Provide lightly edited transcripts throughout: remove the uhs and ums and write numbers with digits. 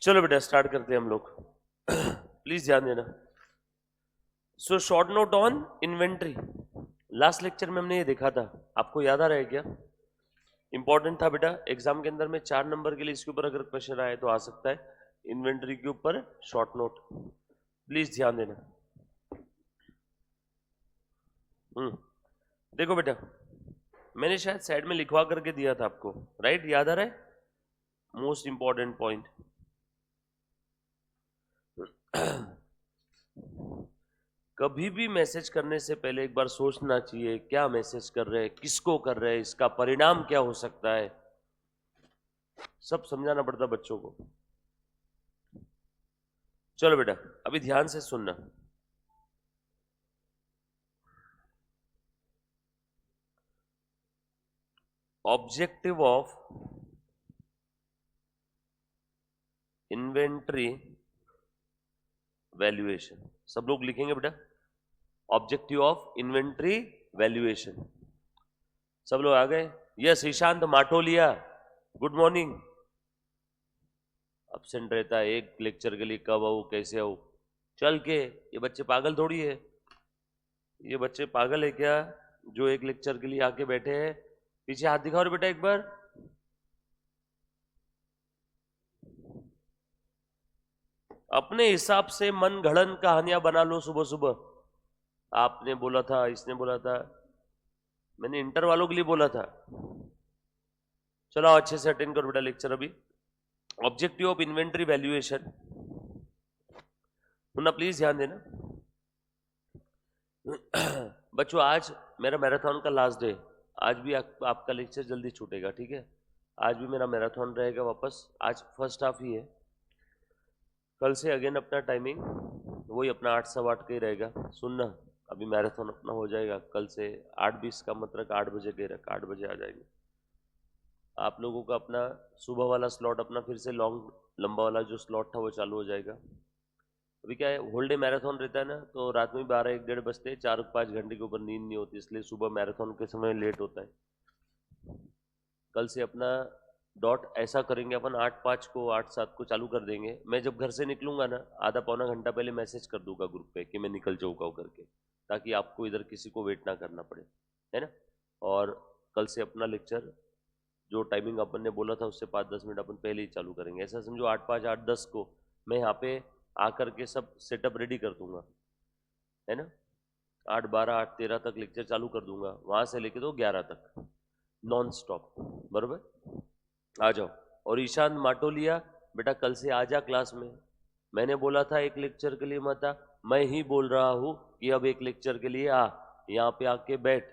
चलो बेटा स्टार्ट करते हैं हम लोग। प्लीज ध्यान देना। So short note on inventory. Last lecture में हमने ये देखा था, आपको याद आ रहा है क्या? इंपॉर्टेंट था बेटा, एग्जाम के अंदर में 4 नंबर के लिए इसके ऊपर अगर क्वेश्चन आए तो आ सकता है। इन्वेंट्री के ऊपर शॉर्ट नोट, प्लीज ध्यान देना। देखो बेटा, मैंने शायद साइड में लिखवा करके दिया था आपको, राइट? याद आ रहा है? Most important point. कभी भी मैसेज करने से पहले एक बार सोचना चाहिए क्या मैसेज कर रहे हैं, किसको कर रहे हैं, इसका परिणाम क्या हो सकता है, सब समझाना पड़ता बच्चों को। चलो बेटा अभी ध्यान से सुनना। ऑब्जेक्टिव ऑफ इन्वेंट्री वैल्यूएशन, सब लोग लिखेंगे बेटा। ऑब्जेक्टिव ऑफ इन्वेंट्री वैल्यूएशन, सब लोग आ गए? Yes Ishant Matoliya, good morning. Absent रहता है एक लेक्चर के लिए, कब आऊं कैसे आऊं चल के। ये बच्चे पागल थोड़ी है, ये बच्चे पागल है क्या जो एक लेक्चर के लिए आके बैठे हैं? पीछे हाथ दिखाओ रे बेटा एक बार। अपने हिसाब से मन घड़न कहानियां बना लो सुबह सुबह। आपने बोला था, इसने बोला था, मैंने इंटर वालों के लिए बोला था। चलो अच्छे से अटेंड करो बेटा लेक्चर अभी। Objective of inventory valuation, Munna please ध्यान देना। बच्चों आज मेरा मैराथन का लास्ट डे, आज भी आपका लेक्चर जल्दी छूटेगा, ठीक है? आज भी मेरा मैराथन रहेगा वापस, आज फर्स्ट हाफ ही है। कल से अगेन अपना टाइमिंग वही अपना 8 सवा 8 का ही रहेगा। सुनना, अभी मैराथन अपना हो जाएगा कल से 8:20 का, मतलब 8 बजे गए रख, 8 बजे आ जाएंगे। आप लोगों का अपना सुबह वाला स्लॉट अपना फिर से लॉन्ग लंबा वाला जो स्लॉट था वो चालू हो जाएगा। अभी क्या है, होल डे मैराथन रहता है ना, तो रात में 12-1-1:30 बजते हैं, 4-5 घंटे के ऊपर नींद नहीं होती, इसलिए सुबह मैराथन के समय लेट होता है। कल से अपना डॉट ऐसा करेंगे अपन, 8:05 को 8:07 को चालू कर देंगे। मैं जब घर से निकलूंगा ना, आधा पौना घंटा पहले मैसेज कर दूंगा ग्रुप पे कि मैं निकल जाऊंगा करके, ताकि आपको इधर किसी को वेट ना करना पड़े, है ना? और कल से अपना लेक्चर जो टाइमिंग अपन ने बोला था उससे 5-10 मिनट अपन पहले ही चालू करेंगे। ऐसा समझो 8:05 8:10 को मैं यहाँ पे आकर के सब सेटअप रेडी कर दूंगा, है ना? 8:12 8:13 तक लेक्चर चालू कर दूंगा, वहां से लेके तो 11 तक नॉन स्टॉप, बरोबर? आ जाओ। और ईशान माटोलिया बेटा कल से आ जा क्लास में। मैंने बोला था एक लेक्चर के लिए मत आ, मैं ही बोल रहा हूं कि अब एक लेक्चर के लिए आ, यहाँ पे आके बैठ।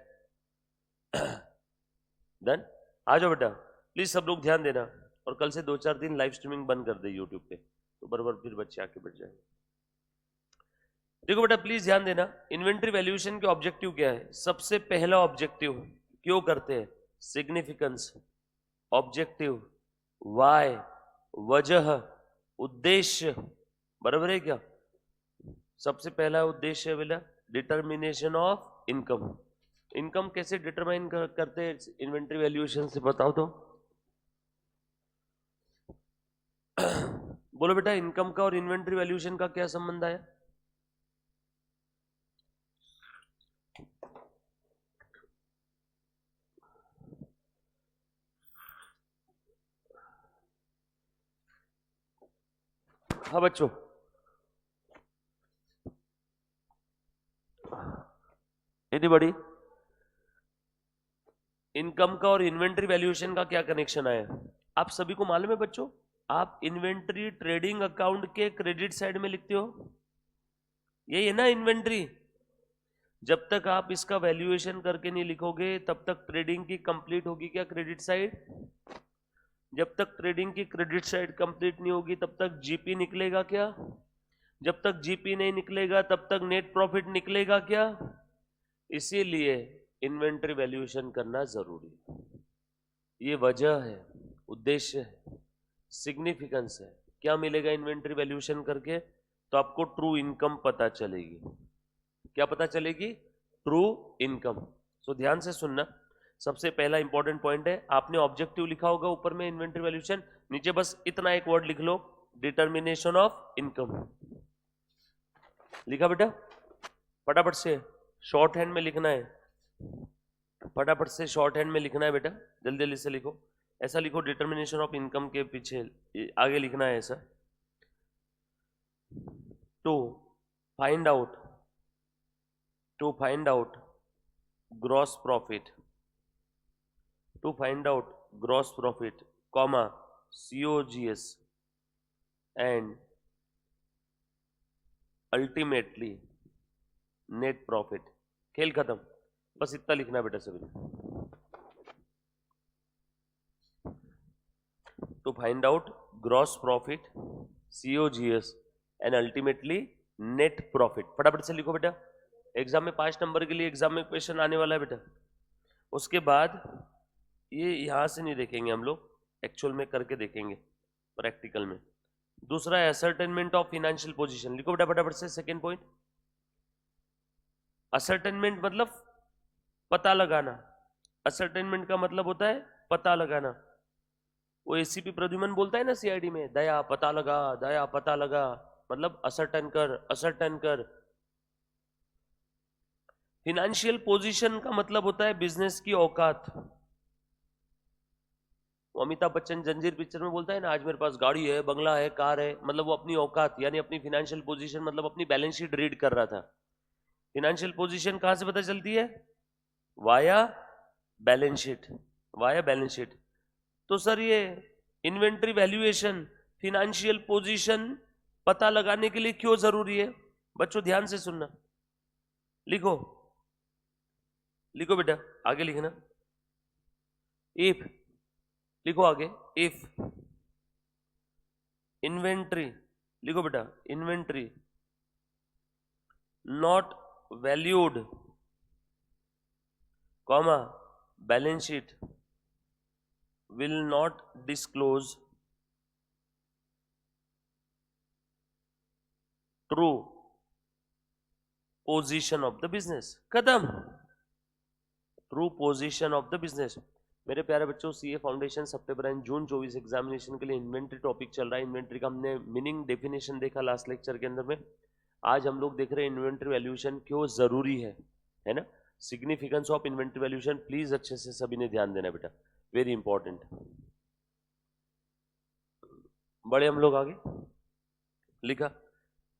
डन? आ जाओ बेटा प्लीज, सब लोग ध्यान देना। और कल से 2-4 दिन लाइव स्ट्रीमिंग बंद कर दे यूट्यूब पे, तो बराबर फिर बच्चे आके बैठ जाएंगे। देखो बेटा प्लीज ध्यान देना, इन्वेंट्री वैल्यूएशन के ऑब्जेक्टिव क्या है? सबसे पहला ऑब्जेक्टिव क्यों करते हैं? सिग्निफिकेंस। ऑब्जेक्टिव, वाई, वजह, उद्देश्य, बराबर है क्या? सबसे पहला उद्देश्य है बेटा डिटर्मिनेशन ऑफ इनकम। इनकम कैसे डिटरमाइन करते हैं इन्वेंट्री वैल्यूएशन से, बताओ तो। बोलो बेटा, इनकम का और इन्वेंट्री वैल्यूएशन का क्या संबंध आया? हाँ बच्चों, एनीबॉडी? इनकम का और इन्वेंट्री वैल्यूएशन का क्या कनेक्शन आया? आप सभी को मालूम है बच्चों, आप इन्वेंट्री ट्रेडिंग अकाउंट के क्रेडिट साइड में लिखते हो, यही है ना इन्वेंट्री? जब तक आप इसका वैल्यूएशन करके नहीं लिखोगे तब तक ट्रेडिंग की कंप्लीट होगी क्या क्रेडिट साइड? जब तक ट्रेडिंग की क्रेडिट साइड कंप्लीट नहीं होगी तब तक जीपी निकलेगा क्या? जब तक जीपी नहीं निकलेगा तब तक नेट प्रॉफिट निकलेगा क्या? इसीलिए इन्वेंट्री वैल्यूएशन करना जरूरी है। ये वजह है, उद्देश्य है, सिग्निफिकेंस है। क्या मिलेगा इन्वेंट्री वैल्यूएशन करके? तो आपको ट्रू इनकम पता चलेगी। क्या पता चलेगी? True income. सो ध्यान से सुनना, सबसे पहला इंपॉर्टेंट पॉइंट है, आपने ऑब्जेक्टिव लिखा होगा ऊपर में इन्वेंट्री वैल्यूएशन, नीचे बस इतना एक वर्ड लिख लो, डिटर्मिनेशन ऑफ इनकम। लिखा बेटा? फटाफट से शॉर्ट हैंड में लिखना है, फटाफट से शॉर्ट हैंड में लिखना है बेटा, जल्दी जल्दी से लिखो। ऐसा लिखो, डिटर्मिनेशन ऑफ इनकम के पीछे आगे लिखना है ऐसा, to find out gross profit, to find out gross profit, comma COGS and ultimately net profit. खेल खत्म, बस इतना लिखना बेटा सभी ने। To find out gross profit, COGS and ultimately net profit. फटाफट से लिखो बेटा, एग्जाम में 5 नंबर के लिए एग्जाम में क्वेश्चन आने वाला है बेटा। उसके बाद ये यहां से नहीं देखेंगे हम लोग, एक्चुअल में करके देखेंगे प्रैक्टिकल में। दूसरा है असर्टेनमेंट ऑफ फाइनेंशियल पोजीशन। लिखो बेटा फटाफट से सेकंड पॉइंट। असर्टेनमेंट मतलब पता लगाना, असर्टेनमेंट का मतलब होता है पता लगाना। वो ACP प्रद्युमन बोलता है ना CID में, दया पता लगा, दया पता लगा, मतलब असर्टन कर, असर्टन कर। फाइनेंशियल पोजीशन का मतलब होता है बिजनेस की औकात। अमिताभ बच्चन जंजीर पिक्चर में बोलता है ना, आज मेरे पास गाड़ी है, बंगला है, कार है, मतलब वो अपनी औकात यानी अपनी फाइनेंशियल पोजीशन, मतलब अपनी बैलेंस शीट रीड कर रहा था। फाइनेंशियल पोजीशन कहां से पता चलती है? Via balance sheet, via balance sheet. तो सर ये इन्वेंट्री वैल्यूएशन फाइनेंशियल पोजीशन पता लगाने के लिए क्यों जरूरी है? बच्चों ध्यान से सुनना, लिखो लिखो बेटा, आगे लिखना। इफ, लिखो आगे, इफ इन्वेंट्री, लिखो बेटा, inventory not valued, comma balance sheet will not disclose true position of the business। खत्म, true position of the business. मेरे प्यारे बच्चों, CA foundation September and June 24 examination के लिए इन्वेंट्री टॉपिक चल रहा है। इन्वेंट्री का हमने मीनिंग डेफिनेशन देखा लास्ट लेक्चर के अंदर में। आज हम लोग देख रहे हैं इन्वेंट्री वैल्यूएशन क्यों जरूरी है ना। Significance of inventory valuation please अच्छे से सभी ने ध्यान देना बेटा, वेरी इंपॉर्टेंट। बड़े हम लोग आगे लिखा।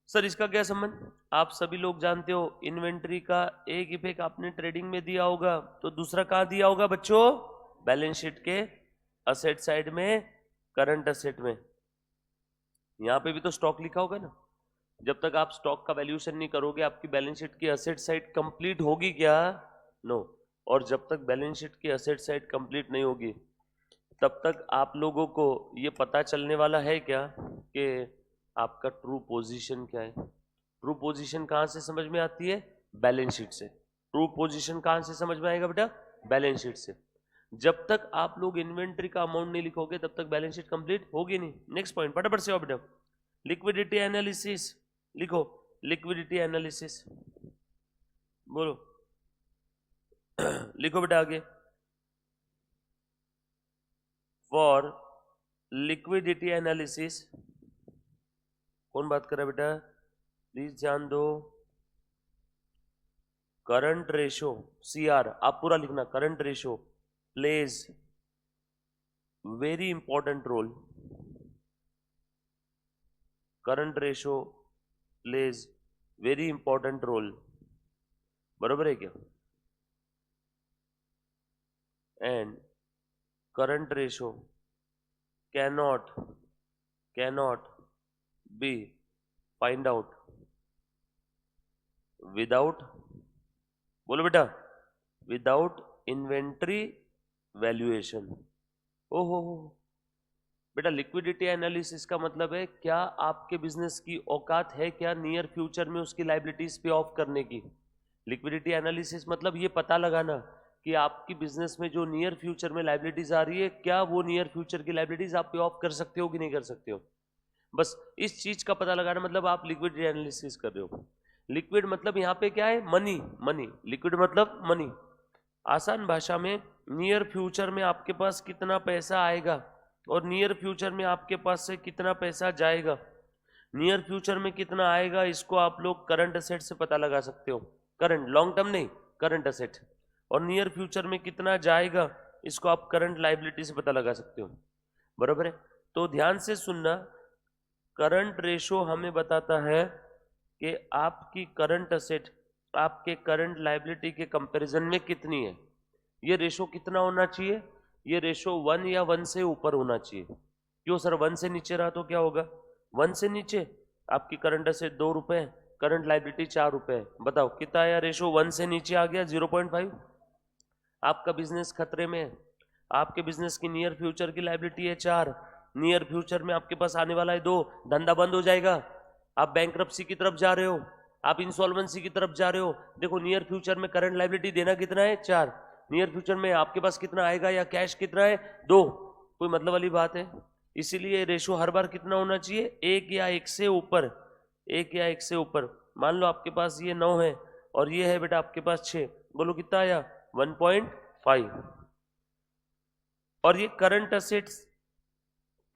सर इसका क्या संबंध? आप सभी लोग जानते हो इन्वेंट्री का एक इफेक्ट आपने ट्रेडिंग में दिया होगा, तो दूसरा कहां दिया होगा बच्चों? बैलेंस शीट के असेट साइड में, करंट असेट में। यहां पे भी तो स्टॉक लिखा होगा ना। जब तक आप स्टॉक का वैल्यूएशन नहीं करोगे, आपकी बैलेंस शीट की असेट साइड कंप्लीट होगी क्या? नो। और जब तक बैलेंस शीट की असेट साइड कंप्लीट नहीं होगी, तब तक आप लोगों को ये पता चलने वाला है क्या कि आपका ट्रू पोजीशन क्या है। ट्रू पोजीशन कहां से समझ में आती है? बैलेंस शीट से। ट्रू पोजीशन कहां से समझ में आएगा बेटा? बैलेंस शीट से। जब तक आप लोग इन्वेंट्री का अमाउंट नहीं लिखोगे, तब तक बैलेंस शीट कंप्लीट होगी नहीं। नेक्स्ट पॉइंट फटाफट से आओ बेटा, लिक्विडिटी एनालिसिस। लिखो लिक्विडिटी एनालिसिस, बोलो लिखो बेटा आगे। फॉर लिक्विडिटी एनालिसिस, कौन बात कर रहा है बेटा? प्लीज ध्यान दो। करंट रेशो, CR, आप पूरा लिखना। Current ratio plays very important role. Current ratio plays very important role, बरोबर है क्या? And current ratio cannot be find out without, बोलो बेटा, विदाउट इन्वेंट्री वैल्यूएशन। ओहो बेटा, लिक्विडिटी एनालिसिस का मतलब है क्या आपके बिजनेस की औकात है क्या नियर फ्यूचर में उसकी लायबिलिटीज पे ऑफ करने की। लिक्विडिटी एनालिसिस मतलब ये पता लगाना कि आपकी बिजनेस में जो नियर फ्यूचर में लायबिलिटीज आ रही है, क्या वो नियर फ्यूचर की लायबिलिटीज आप पे ऑफ कर सकते हो कि नहीं कर सकते हो। बस इस चीज का पता लगाना मतलब आप लिक्विडिटी एनालिसिस कर रहे हो। लिक्विड मतलब यहाँ पे क्या है? मनी। मनी, लिक्विड मतलब मनी। आसान भाषा में नियर फ्यूचर में आपके पास कितना पैसा आएगा, और नियर फ्यूचर में आपके पास से कितना पैसा जाएगा, नियर फ्यूचर में कितना आएगा, इसको आप लोग करंट असेट से पता लगा सकते हो। करंट, लॉन्ग टर्म नहीं, करंट असेट। और नियर फ्यूचर में कितना जाएगा, इसको आप करंट लाइबिलिटी से पता लगा सकते हो। बराबर है। तो ध्यान से सुनना, करंट रेशो हमें बताता है कि आपकी करंट असेट आपके करंट लाइबिलिटी के कंपैरिजन में कितनी है। ये रेशो कितना होना चाहिए, ये रेशो 1 या 1 से ऊपर होना चाहिए। क्यों सर, 1 से नीचे रहा तो क्या होगा, 1 से नीचे आपकी करंट असेट 2 रुपए, करंट लाइबिलिटी 4 रुपए, बताओ कितना आया रेशो, 1 से नीचे आ गया 0.5। आपका बिजनेस खतरे में है, आपके बिजनेस की नियर फ्यूचर की लाइबिलिटी है 4, नियर फ्यूचर में आपके पास आने वाला है 2, धंधा बंद हो जाएगा, आप बैंकरप्सी की तरफ जा रहे हो, आप इंसॉल्वेंसी की तरफ जा रहे हो। देखो नियर फ्यूचर में करंट लाइबिलिटी देना कितना है 4, नियर फ्यूचर में आपके पास कितना आएगा या कैश कितना है 2, कोई मतलब वाली बात है। इसीलिए रेशो हर बार कितना होना चाहिए, 1 या 1 से ऊपर, 1 या 1 से ऊपर। मान लो आपके पास ये 9 है और ये है बेटा आपके पास 6, बोलो कितना आया 1.5। और ये करंट असेट्स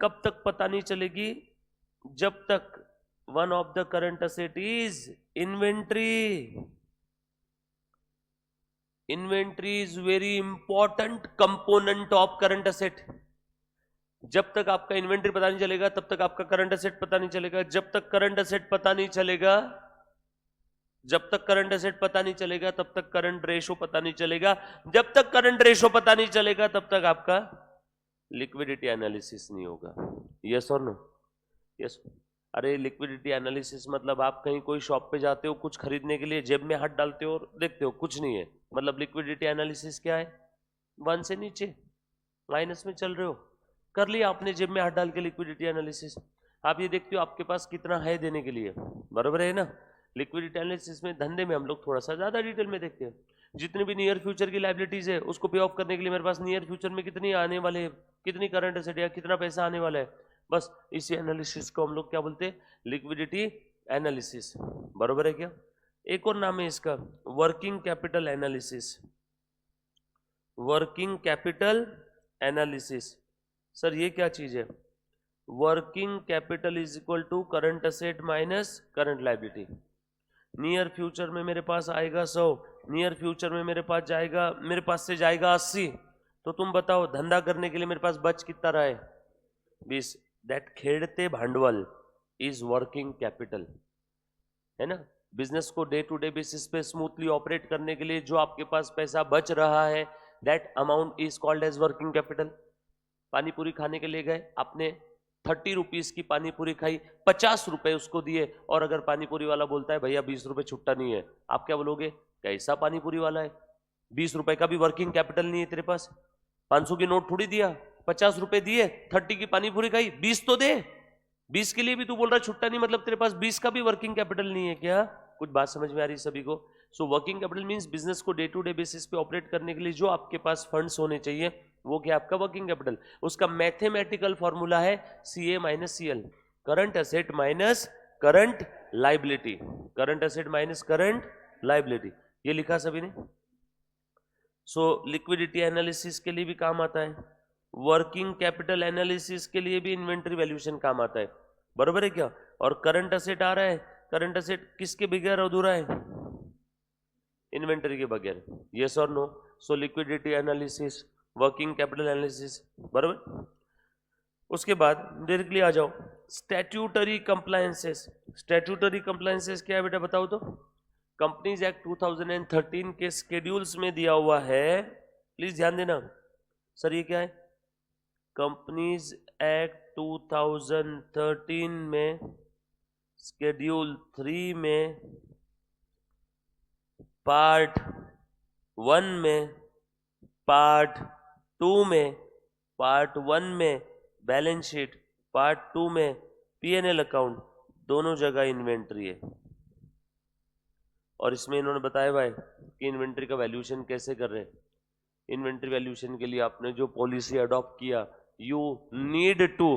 कब तक पता नहीं चलेगी, जब तक one of the current asset is inventory. Inventory is very important component of current asset. जब तक आपका इन्वेंट्री पता नहीं चलेगा तब तक आपका करंट असेट पता नहीं चलेगा, जब तक करंट असेट पता नहीं चलेगा, जब तक करंट असेट पता नहीं चलेगा तब तक करंट रेशो पता नहीं चलेगा, जब तक करंट रेशो पता नहीं चलेगा तब तक आपका लिक्विडिटी एनालिसिस नहीं होगा। यस और नो, यस। अरे लिक्विडिटी एनालिसिस मतलब आप कहीं कोई शॉप पे जाते हो कुछ खरीदने के लिए, जेब में हाथ डालते हो और देखते हो कुछ नहीं है, मतलब लिक्विडिटी एनालिसिस क्या है, 1 से नीचे माइनस में चल रहे हो, कर लिया आपने जेब में हाथ डाल के लिक्विडिटी एनालिसिस। आप ये देखते हो आपके पास कितना है देने के लिए, बराबर है ना। लिक्विडिटी एनालिसिस में धंधे में हम लोग थोड़ा सा ज्यादा डिटेल में देखते हैं, जितनी भी नियर फ्यूचर की लाइबिलिटीज है उसको पे ऑफ करने के लिए मेरे पास नियर फ्यूचर में कितनी आने वाले, कितनी करंट एसेट या कितना पैसा आने वाला है, बस इसी एनालिसिस को हम लोग क्या बोलते हैं, लिक्विडिटी एनालिसिस। बराबर है क्या। एक और नाम है इसका, working capital analysis. Working capital analysis, sir ये क्या चीज है, working capital is equal to current asset minus current liability. Near future में मेरे पास आएगा 100, नियर फ्यूचर में मेरे पास जाएगा, मेरे पास से जाएगा 80, तो तुम बताओ धंधा करने के लिए मेरे पास बच कितना रहा है 20। दैट खेड़ते भांडवल इज वर्किंग कैपिटल, है ना। बिजनेस को डे टू डे बेसिस पे स्मूथली ऑपरेट करने के लिए जो आपके पास पैसा बच रहा है, that amount is called as working capital. पानी पूरी खाने के लिए गए, आपने 30 रुपीज की पानी पूरी खाई, 50 रुपए उसको दिए, और अगर पानी पूरी वाला बोलता है भैया 20 रुपए छुट्टा नहीं है, आप क्या बोलोगे, कैसा पानी पूरी वाला है, 20 रुपए का भी वर्किंग कैपिटल नहीं है तेरे पास, 500 की नोट थोड़ी दिया, 50 रुपए दिए, 30 की पानी पूरी खाई, 20 तो दे, 20 के लिए भी तू बोल रहा छुट्टा नहीं, मतलब तेरे पास 20 का भी वर्किंग कैपिटल नहीं है क्या। कुछ बात समझ में आ रही है सभी को। So working capital means business को डे टू डे बेसिस पे ऑपरेट करने के लिए जो आपके पास फंड्स होने चाहिए वो क्या आपका वर्किंग कैपिटल। उसका मैथमेटिकल फॉर्मूला है CA minus CL, current asset minus current liability, current asset minus current liability, ये लिखा सभी ने। सो लिक्विडिटी एनालिसिस के लिए भी काम आता है, वर्किंग कैपिटल एनालिसिस के लिए भी इन्वेंट्री वैल्यूएशन काम आता है, बरोबर है क्या। और करंट एसेट आ रहा है, करंट एसेट किसके बगैर अधूरा है, इन्वेंटरी के बगैर, यस और no. So liquidity analysis, working capital analysis, बराबर। उसके बाद डायरेक्टली आ जाओ स्टैट्यूटरी कंप्लायंसेस। स्टैट्यूटरी कंप्लायंसेस क्या है बेटा बताओ तो। कंपनीज एक्ट 2013 के स्केड्यूल्स में दिया हुआ है, प्लीज ध्यान देना सर, ये क्या है, कंपनीज एक्ट 2013 में शेड्यूल 3 में पार्ट 1 में, पार्ट 2 में, पार्ट 1 में बैलेंस शीट, पार्ट 2 में P&L अकाउंट, दोनों जगह इन्वेंट्री है। और इसमें इन्होंने बताया भाई कि इन्वेंट्री का वैल्यूएशन कैसे कर रहे हैं। इन्वेंट्री वैल्यूएशन के लिए आपने जो पॉलिसी अडॉप्ट किया, you need to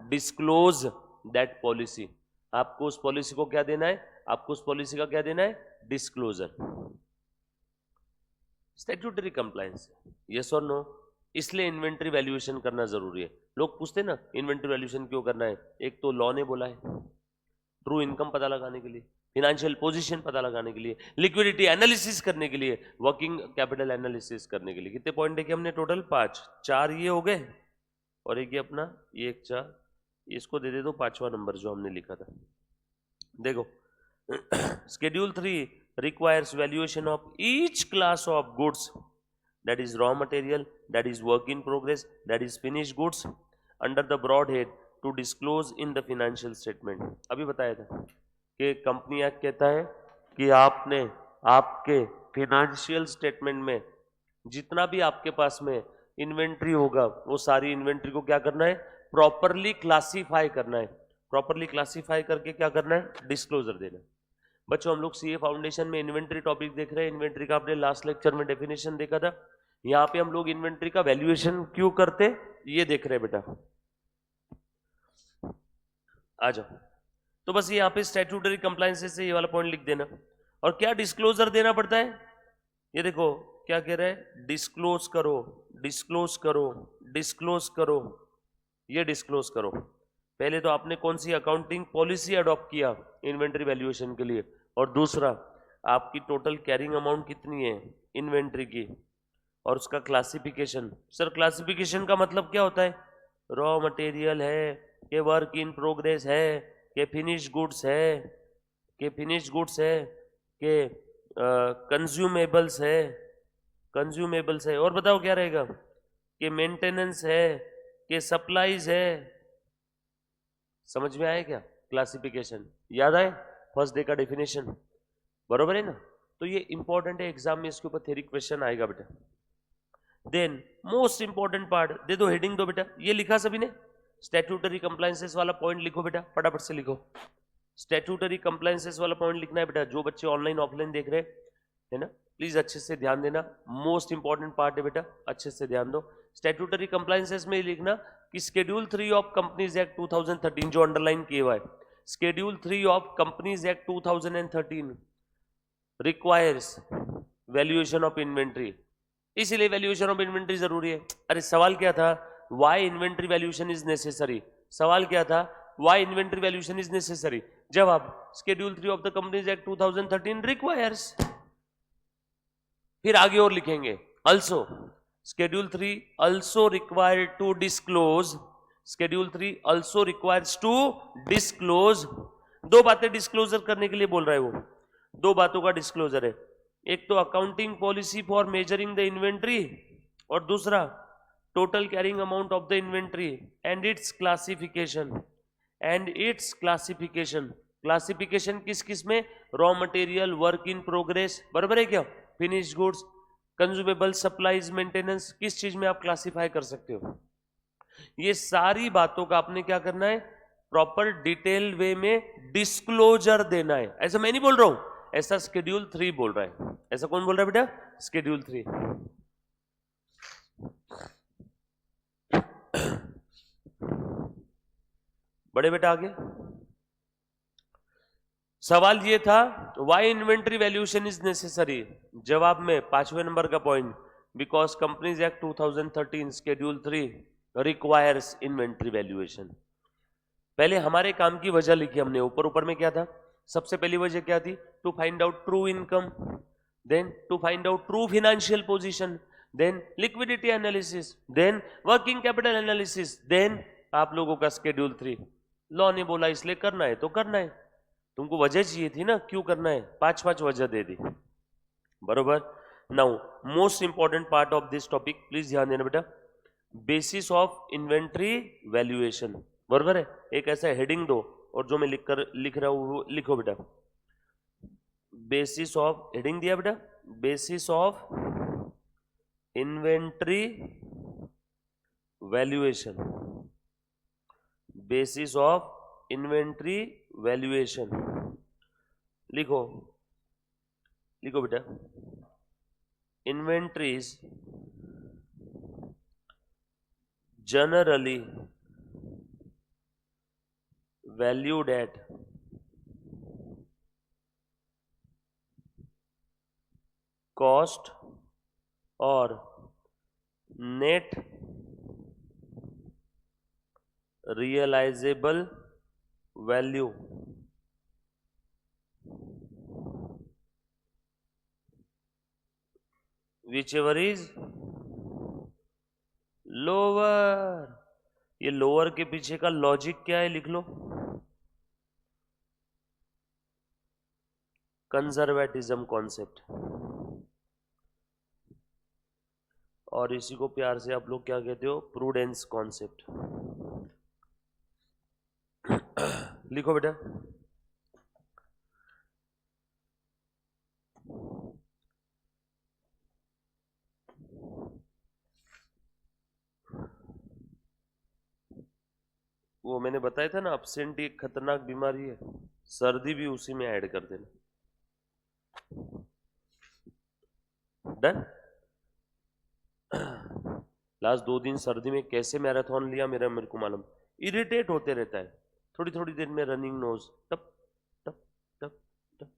disclose that policy. आपको उस पॉलिसी को क्या देना है, आपको उस पॉलिसी का क्या देना है, डिस्क्लोजर। स्टैट्यूटरी कंप्लायंस, यस और नो। इसलिए इन्वेंट्री वैल्यूएशन करना जरूरी है। लोग पूछते ना इन्वेंटरी वैल्यूएशन क्यों करना है, एक तो लॉ ने बोला है ट्रू इनकम पता लगाने के लिए, फिनेंशियल पोजीशन पता लगाने के लिए, लिक्विडिटी एनालिसिस करने के लिए, वर्किंग कैपिटल एनालिसिस करने के लिए। कितने पॉइंट देखे हमने टोटल? 5। 4 ये हो गए और एक ये अपना ये एक 4, इसको दे दो 5वां नंबर जो हमने लिखा था। देखो Schedule 3 requires valuation of each class of goods, that is raw material, that is work in progress, that is finished goods, under the broad head to disclose in the financial statement। अभी बताया था कि company act कहता है कि आपने आपके financial statement में जितना भी आपके पास में इन्वेंट्री होगा वो सारी इन्वेंट्री को क्या करना है? प्रॉपरली क्लासीफाई करना है। प्रॉपरली क्लासीफाई करके क्या करना है? डिस्क्लोजर देना है। बच्चों हम लोग सीए फाउंडेशन में इन्वेंट्री टॉपिक देख रहे हैं। इन्वेंट्री का आपने लास्ट लेक्चर में डेफिनेशन देखा था। यहाँ पे हम लोग इन्वेंट्री का वैल्यूएशन क्यों करते ये देख रहे हैं बेटा। आ जाओ। तो बस यहाँ पे स्टैट्यूटरी कंप्लायंसेस से ये वाला पॉइंट लिख देना। और क्या डिस्क्लोजर देना पड़ता है? ये देखो क्या कह रहा है? डिस्क्लोज करो, डिस्क्लोज करो, डिस्क्लोज करो, ये डिस्क्लोज करो। पहले तो आपने कौन सी अकाउंटिंग पॉलिसी अडॉप्ट किया इन्वेंट्री वैल्यूएशन के लिए, और दूसरा आपकी टोटल कैरिंग अमाउंट कितनी है इन्वेंट्री की, और उसका क्लासिफिकेशन। सर क्लासिफिकेशन का मतलब क्या होता है? रॉ मटेरियल है कि वर्क इन प्रोग्रेस है कि फिनिश गुड्स है, कि फिनिश गुड्स है कि कंज्यूमेबल्स है, कंज्यूमेबल्स है, और बताओ क्या रहेगा? कि मेंटेनेंस है कि सप्लाईज है। समझ में आया क्या? क्लासिफिकेशन याद आए? फर्स्ट डे का डेफिनेशन बरोबर है ना? तो ये इंपॉर्टेंट है, एग्जाम में इसके ऊपर थ्योरी क्वेश्चन आएगा बेटा। देन मोस्ट इंपॉर्टेंट पार्ट दे दो, हेडिंग दो बेटा। ये लिखा सभी ने? स्टैट्यूटरी कंप्लायंसेस वाला पॉइंट लिखो बेटा, फटाफट से लिखो। स्टैट्यूटरी कंप्लायंसेस वाला पॉइंट लिखना है बेटा। जो बच्चे ऑनलाइन ऑफलाइन देख रहे है ना, प्लीज अच्छे से ध्यान देना, मोस्ट इंपॉर्टेंट पार्ट है बेटा, अच्छे से ध्यान दो। स्टैट्यूटरी कंप्लायंसेस में लिखना कि शेड्यूल 3 ऑफ कंपनीज एक्ट 2013 जो अंडरलाइन किया हुआ है, schedule 3 of companies act 2013 requires valuation of inventory. इसीलिए वैल्यूएशन ऑफ इन्वेंट्री जरूरी है। अरे सवाल क्या था? Why inventory valuation is necessary. सवाल क्या था? Why inventory valuation is necessary. जवाब schedule 3 of the companies act 2013 requires. फिर आगे और लिखेंगे also schedule 3 also required to disclose, schedule 3 also requires to disclose। दो बातें डिस्क्लोजर करने के लिए बोल रहा है वो, दो बातों का डिस्क्लोजर है। एक तो accounting policy for measuring the inventory, और दूसरा total carrying amount of the inventory and it's classification, and it's classification. Classification किस किस में? Raw material, work in progress, बराबर है क्या? Finish goods, consumable, supplies, maintenance, किस चीज में आप क्लासिफाई कर सकते हो? ये सारी बातों का आपने क्या करना है? प्रॉपर डिटेल वे में डिस्क्लोजर देना है। ऐसा मैं नहीं बोल रहा हूं, ऐसा शेड्यूल 3 बोल रहा है। ऐसा कौन बोल रहा है बेटा? शेड्यूल 3। बड़े बेटा आगे सवाल ये था why inventory valuation is necessary. जवाब में 5वें नंबर का point, because companies act 2013 schedule 3 requires inventory valuation. पहले हमारे काम की वजह लिखी हमने, ऊपर ऊपर में क्या था? सबसे पहली वजह क्या थी? To find out true income, then to find out true financial position, then liquidity analysis, then working capital analysis, then आप लोगों का शेड्यूल 3। लॉ ने बोला इसलिए करना है तो करना है। तुमको वजह चाहिए थी ना क्यों करना है, 5 वजह दे दी, बरोबर। Now most important part of this topic, please ध्यान देना बेटा, बेसिस ऑफ इन्वेंट्री वैल्यूएशन, बरोबर है। एक ऐसा हेडिंग दो और जो मैं लिख रहा हूं वो लिखो बेटा। बेसिस ऑफ, हेडिंग दिया बेटा, basis of inventory valuation, basis of inventory valuation. लिखो लिखो बेटा, inventories generally valued at cost or net realisable value whichever is lower. ये लोअर के पीछे का लॉजिक क्या है लिख लो, कंजर्वेटिज्म कॉन्सेप्ट, और इसी को प्यार से आप लोग क्या कहते हो, प्रूडेंस कॉन्सेप्ट। लिखो बेटा। वो मैंने बताया था ना, अपसेंटी एक खतरनाक बीमारी है, सर्दी भी उसी में ऐड कर देना। डन। लास्ट 2 दिन सर्दी में कैसे मैराथन लिया मेरे को मालूम, इरिटेट होते रहता है, थोड़ी थोड़ी देर में रनिंग नोज, टप टप टप टप।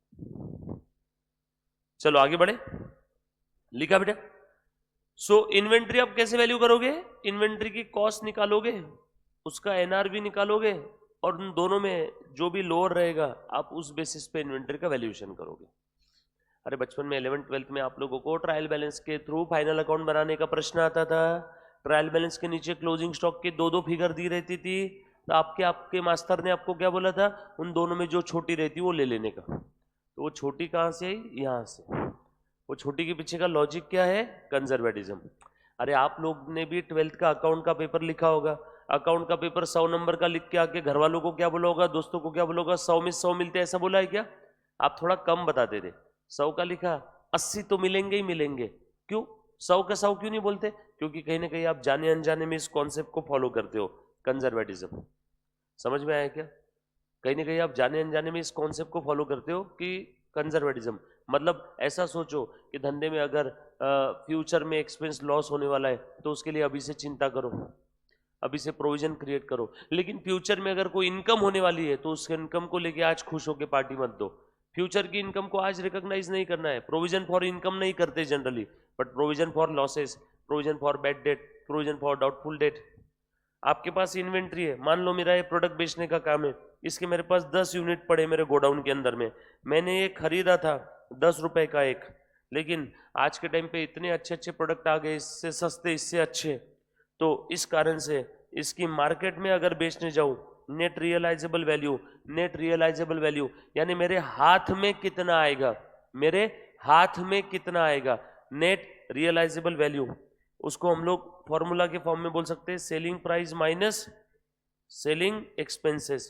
चलो आगे बढ़े, लिखा बेटा। सो इन्वेंट्री आप कैसे वैल्यू करोगे, इन्वेंट्री की कॉस्ट निकालोगे, उसका एनआरवी निकालोगे, और उन दोनों में जो भी लोअर रहेगा आप उस बेसिस पे इन्वेंट्री का वैल्यूएशन करोगे। अरे बचपन में 11th-12th में आप लोगों को ट्रायल बैलेंस के थ्रू फाइनल अकाउंट बनाने का प्रश्न आता था। ट्रायल बैलेंस के नीचे क्लोजिंग स्टॉक के 2-2 फिगर दी रहती थी, तो आपके मास्टर ने आपको क्या बोला था, उन दोनों में जो छोटी रहती वो ले लेने का। तो वो छोटी कहाँ से आई, यहाँ से। वो छोटी के पीछे का लॉजिक क्या है, कंजर्वेटिज्म। अरे आप लोग ने भी 12th का अकाउंट का पेपर लिखा होगा, अकाउंट का पेपर 100 नंबर का लिख के आके घर वालों को क्या बोला होगा, दोस्तों को क्या बोला होगा, 100 में 100 मिलते, ऐसा बोला है क्या? आप थोड़ा कम बताते थे, 100 का लिखा, 80 तो मिलेंगे ही मिलेंगे। क्यों 100 का 100 क्यों नहीं बोलते? क्योंकि कहीं ना कहीं आप जाने अनजाने में इस कॉन्सेप्ट को फॉलो करते हो, कंजर्वेटिज्म। समझ में आया क्या? कहीं ना कहीं आप जाने अनजाने में इस कॉन्सेप्ट को फॉलो करते हो कि कंजर्वेटिज्म, मतलब ऐसा सोचो कि धंधे में अगर फ्यूचर में एक्सपेंस लॉस होने वाला है तो उसके लिए अभी से चिंता करो, अभी से प्रोविजन क्रिएट करो। लेकिन फ्यूचर में अगर कोई इनकम होने वाली है तो उस इनकम को लेके आज खुश होकर पार्टी मत दो। फ्यूचर की इनकम को आज रिकॉग्नाइज नहीं करना है। प्रोविजन फॉर इनकम नहीं करते generally, but provision for losses, provision for bad debt, provision for doubtful debt. आपके पास इन्वेंट्री है, मान लो मेरा ये प्रोडक्ट बेचने का काम है, इसके मेरे पास 10 यूनिट पड़े मेरे गोडाउन के अंदर में, मैंने ये खरीदा था 10 रुपए का एक, लेकिन आज के टाइम पे इतने अच्छे अच्छे प्रोडक्ट आ गए, इससे सस्ते, इससे अच्छे, तो इस कारण से इसकी मार्केट में अगर बेचने जाऊं, net realisable value, net realisable value यानी मेरे हाथ में कितना आएगा, मेरे हाथ में कितना आएगा, नेट रियलाइजेबल वैल्यू, उसको हम लोग फॉर्मूला के फॉर्म में बोल सकते हैं selling price minus selling expenses.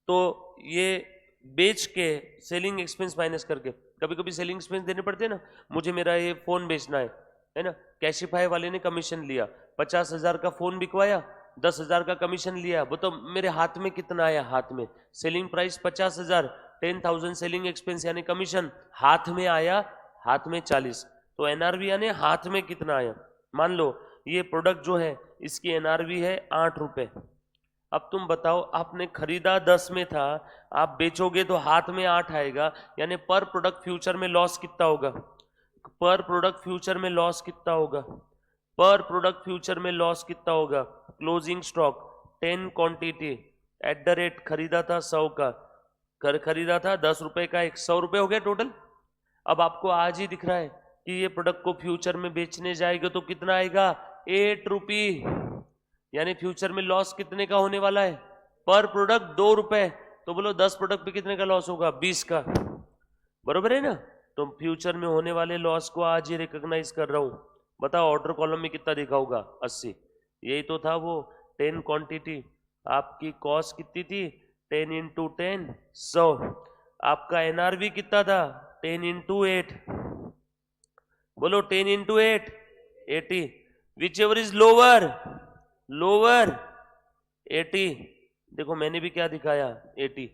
तो ये बेच के सेलिंग एक्सपेंस माइनस करके, कभी कभी सेलिंग एक्सपेंस देने पड़ते हैं ना, मुझे मेरा ये फोन बेचना है ना, कैशिफाई वाले ने कमीशन लिया, 50,000 का फोन बिकवाया, 10,000 का कमीशन लिया, वो तो मेरे हाथ में कितना आया, हाथ में सेलिंग प्राइस 50,000, 10,000 सेलिंग एक्सपेंस यानी कमीशन, हाथ में आया, हाथ में 40, तो एनआरवी यानी हाथ में कितना आया। मान लो ये प्रोडक्ट जो है इसकी एनआरवी है 8 रुपए, अब तुम बताओ आपने खरीदा 10 में था, आप बेचोगे तो हाथ में 8 आएगा, यानी पर प्रोडक्ट फ्यूचर में लॉस कितना होगा, पर प्रोडक्ट फ्यूचर में लॉस कितना होगा, पर प्रोडक्ट फ्यूचर में लॉस कितना होगा। Closing stock 10 quantity at the rate खरीदा था 100 का, खरीदा था 10 रुपए का, 100 रुपए हो गया टोटल। अब आपको आज ही दिख रहा है कि ये प्रोडक्ट को फ्यूचर में बेचने जाएगा तो कितना आएगा, 8 रुपी, यानी फ्यूचर में लॉस कितने का होने वाला है, पर प्रोडक्ट 2 रुपए, तो बोलो 10 प्रोडक्ट पे कितने का लॉस होगा, 20 का, बरोबर है ना। तो फ्यूचर में होने वाले लॉस को आज ही रिकॉग्नाइज कर रहा हूं। बताओ ऑर्डर कॉलम में कितना दिखा होगा, 80, यही तो था वो 10 क्वांटिटी, आपकी कॉस्ट कितनी थी, 10 इंटू 10 100, आपका एनआरवी कितना था, 10 इंटू 8, बोलो 10 into 8 80, which ever is lower, lower 80, देखो मैंने भी क्या दिखाया 80,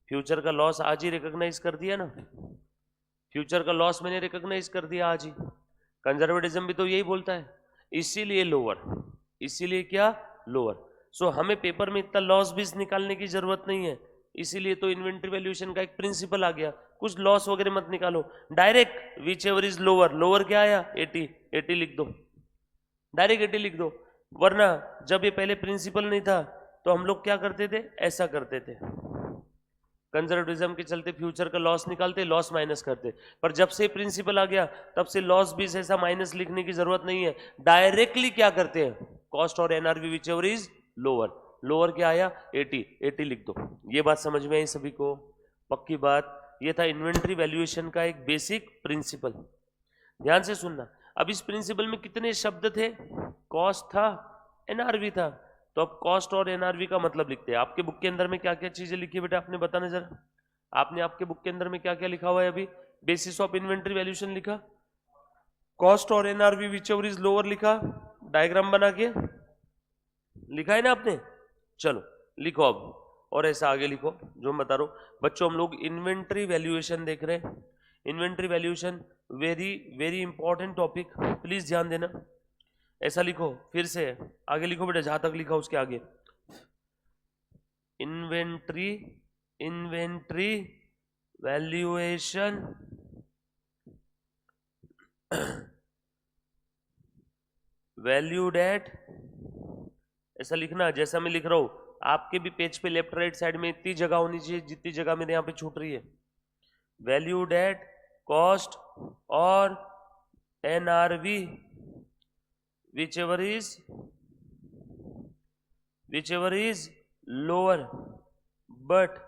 फ्यूचर का लॉस आज ही रिकॉग्नाइज कर दिया ना, फ्यूचर का लॉस मैंने रिकॉग्नाइज कर दिया आज ही। कंजर्वेटिज्म भी तो यही बोलता है, इसीलिए लोअर, इसीलिए क्या लोअर। सो हमें पेपर में इतना लॉस भी निकालने की जरूरत नहीं है, इसीलिए तो इन्वेंट्री वैल्यूएशन का एक प्रिंसिपल आ गया, कुछ लॉस वगैरह मत निकालो, direct which ever is lower, lower क्या आया 80, 80 लिख दो, डायरेक्ट 80 लिख दो। वरना जब ये पहले प्रिंसिपल नहीं था तो हम लोग क्या करते थे, ऐसा करते थे, कंजर्वेटिज्म के चलते फ्यूचर का लॉस निकालते, लॉस माइनस करते। पर जब से प्रिंसिपल आ गया तब से लॉस भी ऐसा माइनस लिखने की जरूरत नहीं है, डायरेक्टली क्या करते हैं, कॉस्ट और NRV which ever is lower, lower क्या आया 80, 80 लिख दो। ये बात समझ में आई सभी को, पक्की बात। ये था इन्वेंट्री वैल्यूएशन का एक बेसिक प्रिंसिपल, ध्यान से सुनना। अब इस प्रिंसिपल में कितने शब्द थे, कॉस्ट था, एनआरवी था, तो अब कॉस्ट और एनआरवी का मतलब लिखते हैं। आपके बुक के अंदर में क्या क्या चीजें लिखी है बेटा, आपने बताना जरा, आपने आपके बुक के अंदर में क्या क्या लिखा हुआ है अभी, बेसिस ऑफ इन्वेंट्री वैल्यूएशन लिखा, कॉस्ट और NRV which ever is lower लिखा, डायग्राम बना के लिखा है ना आपने, चलो लिखो अब, और ऐसा आगे लिखो जो मैं बता रहा हूं। बच्चों हम लोग इन्वेंट्री वैल्यूएशन देख रहे हैं, inventory valuation very very important topic, please ध्यान देना। ऐसा लिखो, फिर से आगे लिखो बेटा, जहां तक लिखा उसके आगे, inventory, inventory valuation valued at, ऐसा लिखना जैसा मैं लिख रहा हूं। आपके भी पेज पे लेफ्ट राइट साइड में इतनी जगह होनी चाहिए जितनी जगह मेरे यहां पे छूट रही है, वैल्यूड एट कॉस्ट और NRV whichever is lower, but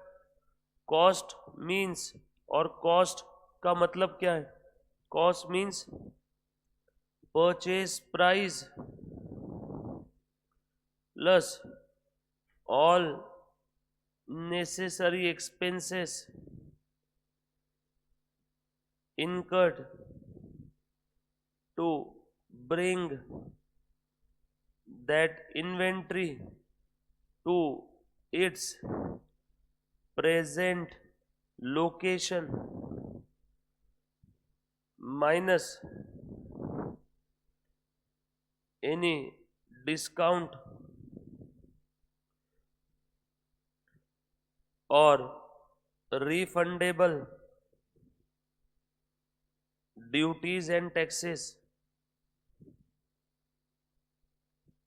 cost means, और cost का मतलब क्या है, cost means purchase price plus all necessary expenses incurred to bring that inventory to its present location minus any discount or refundable duties and taxes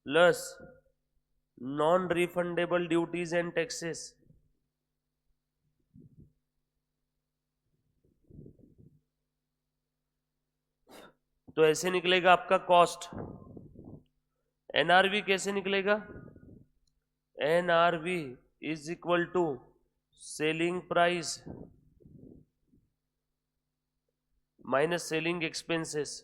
plus non-refundable duties and taxes तो ऐसे निकलेगा आपका cost. NRV कैसे निकलेगा, NRV is equal to selling price minus selling expenses.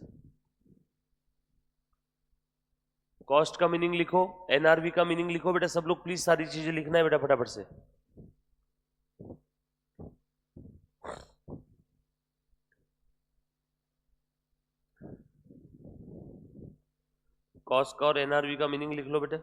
Cost का meaning लिखो, NRV का meaning लिखो बेटा, सब लोग प्लीज सारी चीजें लिखना है बेटा फटाफट से। कॉस्ट का और एनआरवी का मीनिंग लिख लो बेटा।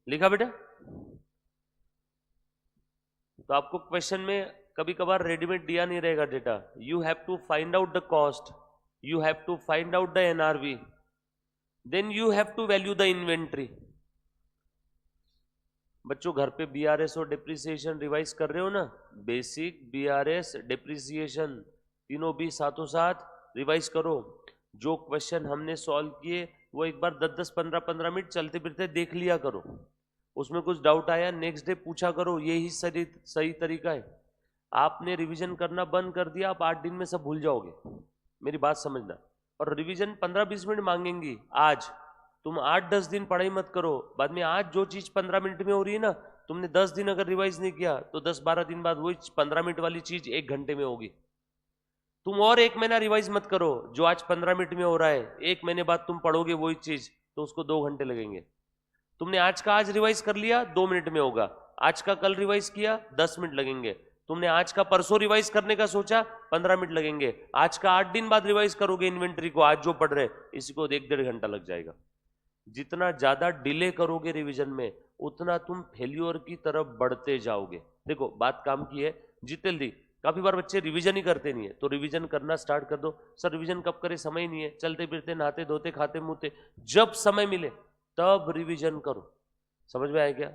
लिखा बेटा, तो आपको क्वेश्चन में कभी कभार रेडीमेड दिया नहीं रहेगा data, you have to find out the cost, you have to find out the NRV, then you have to value the inventory. बच्चों घर पे बीआरएस और डिप्रिसिएशन रिवाइज कर रहे हो ना, बेसिक बीआरएस डिप्रिसिएशन तीनों भी साथों साथ रिवाइज करो। जो क्वेश्चन हमने सॉल्व किए वो एक बार 10-10 15-15 मिनट चलते फिरते देख लिया करो, उसमें कुछ डाउट आया नेक्स्ट डे पूछा करो, यही सही तरीका है। आपने रिवीजन करना बंद कर दिया, आप 8 दिन में सब भूल जाओगे, मेरी बात समझना। और रिवीजन 15-20 मिनट मांगेंगी, आज तुम 8-10 दिन पढ़ाई मत करो, बाद में आज जो चीज 15 मिनट में हो रही है ना, तुमने 10 दिन अगर रिवाइज नहीं किया तो 10-12 दिन बाद वही 15 मिनट वाली चीज 1 घंटे में होगी। तुम और 1 महीना रिवाइज मत करो, जो आज 15 मिनट में हो रहा है 1 महीने बाद तुम पढ़ोगे वही चीज तो उसको 2 घंटे लगेंगे। तुमने आज का आज रिवाइज कर लिया 2 मिनट में होगा, आज का कल रिवाइज किया 10 मिनट लगेंगे, तुमने आज का परसों रिवाइज करने का सोचा 15 मिनट लगेंगे, आज का 8 दिन बाद रिवाइज करोगे इन्वेंट्री को, आज जो पढ़ रहे इसी को 1-1.5 घंटा लग जाएगा। जितना ज्यादा डिले करोगे रिवीजन में उतना तुम फेल्योर की तरफ बढ़ते जाओगे। देखो बात काम की है, जितने जल्दी। काफी बार बच्चे रिवीजन ही करते नहीं है, तो रिवीजन करना स्टार्ट कर दो। सर रिवीजन कब करे, समय नहीं है, चलते फिरते नहाते धोते खाते मुँहते, जब समय मिले तब रिवीजन करो। समझ में आया क्या?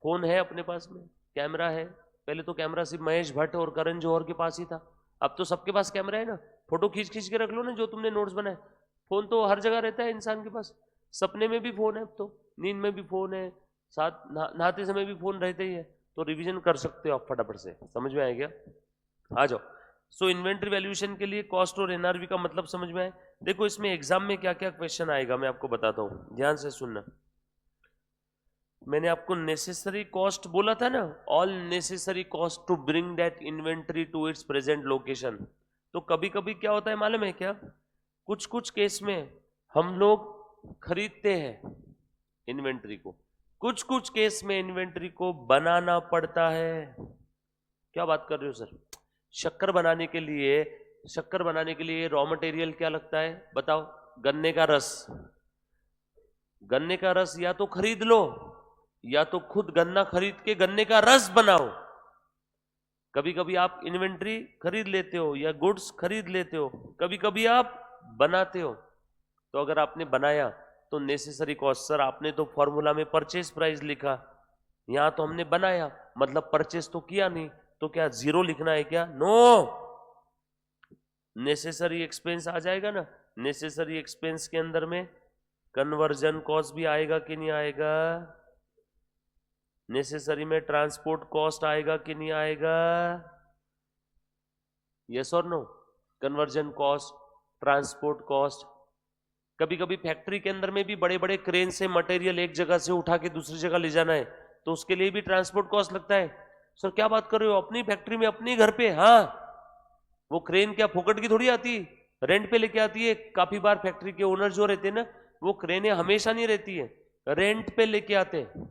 फोन है अपने पास में, कैमरा है, पहले तो कैमरा सिर्फ महेश भट्ट और करण जौहर के पास ही था, अब तो सबके पास कैमरा है ना, फोटो खींच खींच के रख लो ना जो तुमने नोट्स बनाए। फोन तो हर जगह रहता है इंसान के पास, सपने में भी फोन है, अब तो नींद में भी फोन है, साथ नहाते समय भी फोन रहते ही है, तो रिवीजन कर सकते हो आप फटाफट से। समझ में आया क्या? आ जाओ। सो इन्वेंट्री वैल्यूएशन के लिए कॉस्ट और एनआरवी का मतलब समझ में आए। देखो इसमें एग्जाम में क्या क्या क्वेश्चन आएगा मैं आपको बताता हूं, ध्यान से सुनना। मैंने आपको नेसेसरी कॉस्ट बोला था ना, all necessary cost to bring that inventory to its present location. तो कभी कभी क्या होता है मालूम है क्या, कुछ कुछ केस में हम लोग खरीदते हैं इन्वेंट्री को, कुछ कुछ केस में इन्वेंट्री को बनाना पड़ता है। क्या बात कर रहे हो सर? शक्कर बनाने के लिए रॉ मटेरियल क्या लगता है बताओ? गन्ने का रस। गन्ने का रस या तो खरीद लो या तो खुद गन्ना खरीद के गन्ने का रस बनाओ। कभी कभी आप इन्वेंट्री खरीद लेते हो या गुड्स खरीद लेते हो, कभी कभी आप बनाते हो। तो अगर आपने बनाया तो नेसेसरी कॉस्ट, सर आपने तो फॉर्मूला में परचेज प्राइस लिखा, यहां तो हमने बनाया मतलब परचेज तो किया नहीं, तो क्या जीरो लिखना है क्या? नो, नेसेसरी एक्सपेंस आ जाएगा ना। नेसेसरी एक्सपेंस के अंदर में कन्वर्जन कॉस्ट भी आएगा कि नहीं आएगा? नेसेसरी में ट्रांसपोर्ट कॉस्ट आएगा कि नहीं आएगा? यस और no? Conversion cost, transport cost. कभी कभी फैक्ट्री के अंदर में भी बड़े बड़े क्रेन से मटेरियल एक जगह से उठा के दूसरी जगह ले जाना है, तो उसके लिए भी ट्रांसपोर्ट कॉस्ट लगता है। सर क्या बात कर रहे हो, अपनी फैक्ट्री में अपनी घर पे? हाँ, वो क्रेन क्या फोकट की थोड़ी आती, रेंट पे लेके आती है। काफी बार फैक्ट्री के ओनर जो रहते हैं ना, वो क्रेनें हमेशा नहीं रहती है, रेंट पे लेके आते हैं।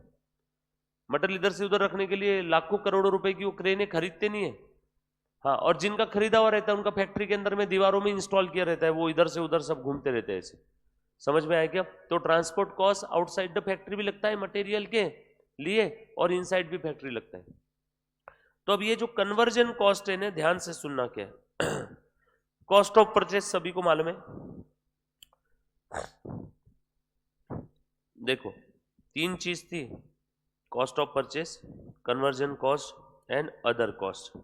मटेरियल इधर से उधर रखने के लिए लाखों करोड़ों रुपए की वो क्रेनें खरीदते नहीं है। हाँ, और जिनका खरीदा हुआ रहता है उनका फैक्ट्री के अंदर में दीवारों में इंस्टॉल किया रहता है, वो इधर से उधर सब घूमते रहते हैं ऐसे। समझ में आया क्या? तो transport cost outside the factory भी लगता है मटेरियल के लिए, और इनसाइड भी फैक्ट्री लगता है। तो अब ये जो कन्वर्जन कॉस्ट है ना, ध्यान से सुनना क्या है। कॉस्ट ऑफ परचेज सभी को मालूम है। देखो तीन चीज थी, cost of purchase, conversion cost and other cost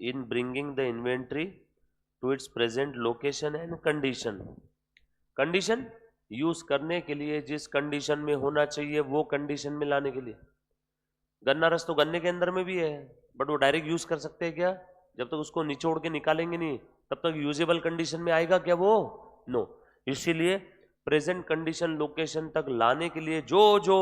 in bringing the inventory to its present location and condition. Condition use करने के लिए, जिस कंडीशन में होना चाहिए वो कंडीशन में लाने के लिए। गन्ना रस तो गन्ने के अंदर में भी है, बट वो डायरेक्ट यूज कर सकते हैं क्या? जब तक उसको निचोड़ के निकालेंगे नहीं तब तक यूजेबल कंडीशन में आएगा क्या वो? नो। इसीलिए प्रेजेंट कंडीशन लोकेशन तक लाने के लिए जो जो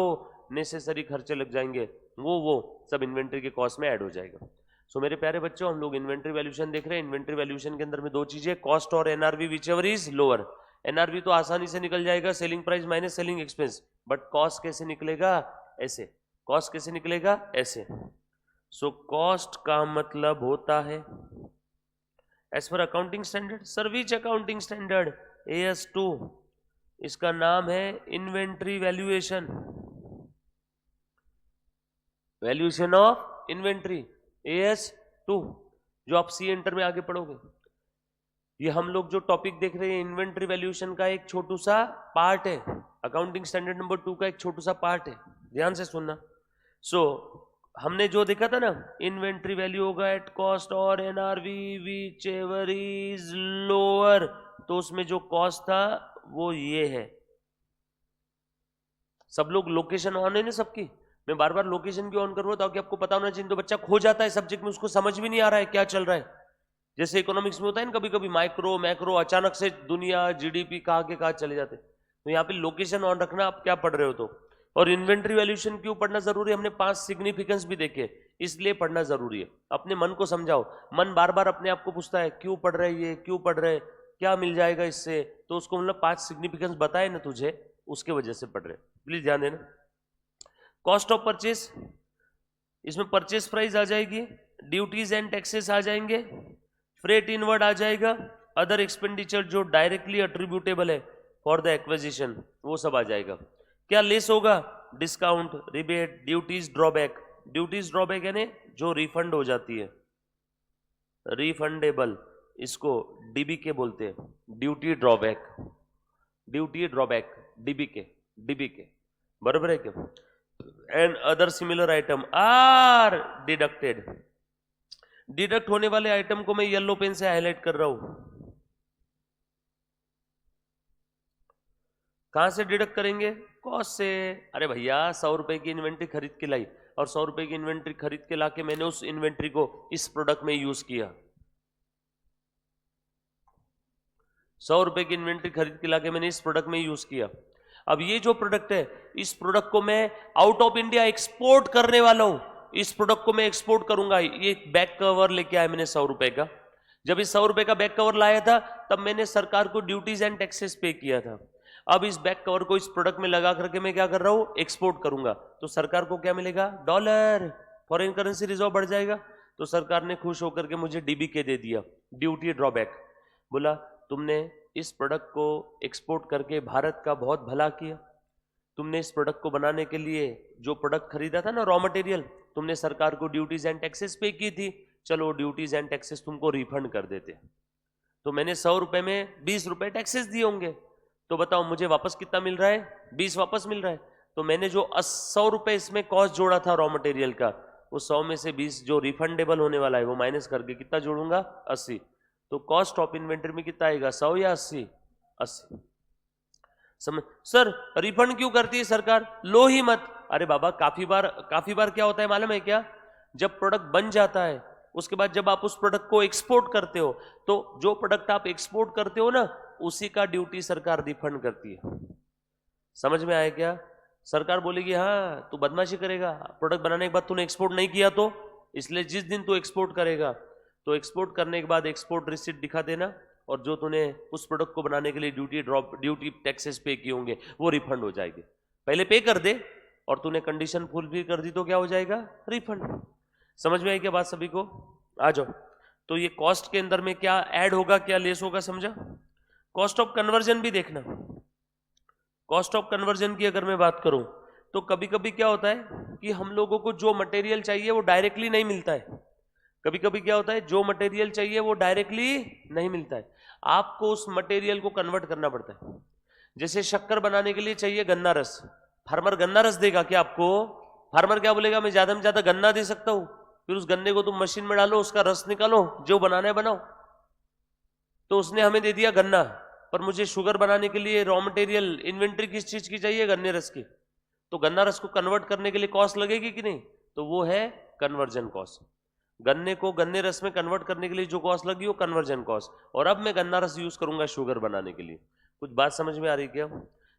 नेसेसरी खर्चे लग जाएंगे वो सब इन्वेंट्री के कॉस्ट में ऐड हो जाएगा। सो मेरे प्यारे बच्चों, हम लोग इन्वेंट्री वैल्यूएशन देख रहे हैं। इन्वेंट्री वैल्यूएशन के अंदर में दो चीजें, कॉस्ट और NRV, which ever is lower. NRV तो आसानी से निकल जाएगा, selling price minus selling expense, but cost कैसे निकलेगा? ऐसे। कॉस्ट कैसे निकलेगा? ऐसे। सो कॉस्ट का मतलब होता है एज पर accounting standard. Sir which accounting standard? AS2। इसका नाम है inventory valuation, valuation of inventory, AS2, जो आप सी इंटर में आगे पढ़ोगे। ये हम लोग जो टॉपिक देख रहे हैं इन्वेंट्री वैल्यूएशन का एक छोटू सा पार्ट है, अकाउंटिंग स्टैंडर्ड नंबर 2 का एक छोटू सा पार्ट है, ध्यान से सुनना। सो हमने जो देखा था ना, इन्वेंट्री वैल्यू होगा एट कॉस्ट और NRV which ever is lower, तो उसमें जो कॉस्ट था वो ये है। सब लोग लोकेशन ऑन है ना सबकी, मैं बार बार लोकेशन क्यों ऑन कर रहा हूं ताकि आपको पता होना चाहिए, तो बच्चा खो जाता है सब्जेक्ट में, उसको समझ भी नहीं आ रहा है क्या चल रहा है। जैसे इकोनॉमिक्स में होता है ना कभी कभी माइक्रो मैक्रो, अचानक से दुनिया जीडीपी कहाँ के कहाँ चले जाते, तो यहाँ पे लोकेशन ऑन रखना, आप क्या पढ़ रहे हो तो। और इन्वेंट्री वैल्यूएशन क्यों पढ़ना जरूरी है? हमने 5 सिग्निफिकेंस भी देखे, इसलिए पढ़ना जरूरी है। अपने मन को समझाओ, मन बार बार अपने आप को पूछता है क्यों पढ़ रहे, ये क्यों पढ़ रहे, क्या मिल जाएगा इससे, तो उसको मतलब 5 सिग्निफिकेंस बताए ना तुझे, उसके वजह से पढ़ रहे। प्लीज ध्यान देना। कॉस्ट ऑफ परचेज, इसमें परचेज प्राइस आ जाएगी, ड्यूटीज एंड टैक्सेस आ जाएंगे, फ्रेट इनवर्ड आ जाएगा, अदर एक्सपेंडिचर जो डायरेक्टली अट्रीब्यूटेबल है फॉर द एक्विजिशन वो सब आ जाएगा। क्या लेस होगा? Discount, rebate, duties drawback. Duties drawback यानी जो रिफंड हो जाती है, रिफंडेबल, इसको डीबीके बोलते हैं, duty drawback, duty drawback, DBK बराबर है क्या? And other similar item are deducted, deduct होने वाले आइटम को मैं येलो पेन से हाईलाइट कर रहा हूं। कहां से डिडक्ट करेंगे? कॉस्ट से। अरे भैया 100 रुपए की इन्वेंट्री खरीद के लाई और 100 रुपए की इन्वेंट्री खरीद के लाके मैंने उस इन्वेंट्री को इस प्रोडक्ट में यूज किया, 100 रुपए की इन्वेंट्री खरीद के लाके मैंने इस प्रोडक्ट में यूज किया। अब ये जो प्रोडक्ट है, इस प्रोडक्ट को मैं आउट ऑफ इंडिया एक्सपोर्ट करने वाला हूं, इस प्रोडक्ट को मैं एक्सपोर्ट करूंगा। ये बैक कवर लेके आया मैंने 100 रुपए का, जब इस 100 रुपए का बैक कवर लाया था तब मैंने सरकार को ड्यूटीज एंड टैक्सेस पे किया था। अब इस बैक कवर को इस प्रोडक्ट में लगा करके मैं क्या कर रहा हूं? एक्सपोर्ट करूंगा। तो सरकार को क्या मिलेगा? डॉलर, फॉरेन करेंसी रिजर्व बढ़ जाएगा। तो सरकार ने खुश होकर के मुझे डीबीके दे दिया, ड्यूटी ड्रॉबैक। बोला तुमने इस प्रोडक्ट को एक्सपोर्ट करके भारत का बहुत भला किया, तुमने इस प्रोडक्ट को बनाने के लिए जो प्रोडक्ट खरीदा था ना, रॉ मटेरियल, तुमने सरकार को ड्यूटीज एंड टैक्सेस पे की थी, चलो ड्यूटीज एंड टैक्सेस तुमको रिफंड कर देते। तो मैंने 100 रुपए में 20 रुपए टैक्सेस दिए होंगे, तो बताओ मुझे वापस कितना मिल रहा है? 20 वापस मिल रहा है। तो मैंने जो 100 रुपए इसमें कॉस्ट जोड़ा था रॉ मटेरियल का, उस 100 में से 20 जो रिफंडेबल होने वाला है वो माइनस करके कितना जोड़ूंगा? 80। तो कॉस्ट ऑफ इन्वेंट्री में कितना आएगा? 100 या 80? 80। समझ? सर रिफंड क्यों करती है सरकार? लो ही मत। अरे बाबा काफी बार क्या होता है मालूम है क्या? जब प्रोडक्ट बन जाता है उसके बाद जब आप उस प्रोडक्ट को एक्सपोर्ट करते हो, तो जो प्रोडक्ट आप एक्सपोर्ट करते हो ना, उसी का ड्यूटी सरकार रिफंड करती है। समझ में आया क्या? सरकार बोलेगी हाँ तू बदमाशी करेगा, प्रोडक्ट बनाने के बाद तूने एक्सपोर्ट नहीं किया, तो इसलिए जिस दिन तू एक्सपोर्ट करेगा तो एक्सपोर्ट करने के बाद एक्सपोर्ट रिसीट दिखा देना, और जो तूने उस प्रोडक्ट को बनाने के लिए ड्यूटी टैक्सेस पे किए होंगे वो रिफंड हो जाएंगे। पहले पे कर दे और तूने कंडीशन फुलफिल कर दी तो क्या हो जाएगा? रिफंड। समझ में आई क्या बात सभी को? आ जाओ। तो ये कॉस्ट के अंदर में क्या ऐड होगा, क्या लेस होगा, समझा? कॉस्ट ऑफ कन्वर्जन भी देखना। कॉस्ट ऑफ कन्वर्जन की अगर मैं बात करूं तो कभी कभी क्या होता है कि हम लोगों को जो मटेरियल चाहिए वो डायरेक्टली नहीं मिलता है। कभी कभी क्या होता है, जो मटेरियल चाहिए वो डायरेक्टली नहीं मिलता है, आपको उस मटेरियल को कन्वर्ट करना पड़ता है। जैसे शक्कर बनाने के लिए चाहिए गन्ना रस, फार्मर गन्ना रस देगा क्या आपको? फार्मर क्या बोलेगा? मैं ज्यादा में ज्यादा गन्ना दे सकता हूं, फिर उस गन्ने को तुम मशीन में डालो, उसका रस निकालो, जो बनाना है बनाओ। तो उसने हमें दे दिया गन्ना, पर मुझे शुगर बनाने के लिए रॉ मटेरियल इन्वेंट्री किस चीज की चाहिए? गन्ने रस की। तो गन्ना रस को कन्वर्ट करने के लिए कॉस्ट लगेगी कि नहीं? तो वो है कन्वर्जन कॉस्ट। गन्ने को गन्ने रस में कन्वर्ट करने के लिए जो कॉस्ट लगी वो कन्वर्जन कॉस्ट, और अब मैं गन्ना रस यूज करूंगा शुगर बनाने के लिए। कुछ बात समझ में आ रही क्या?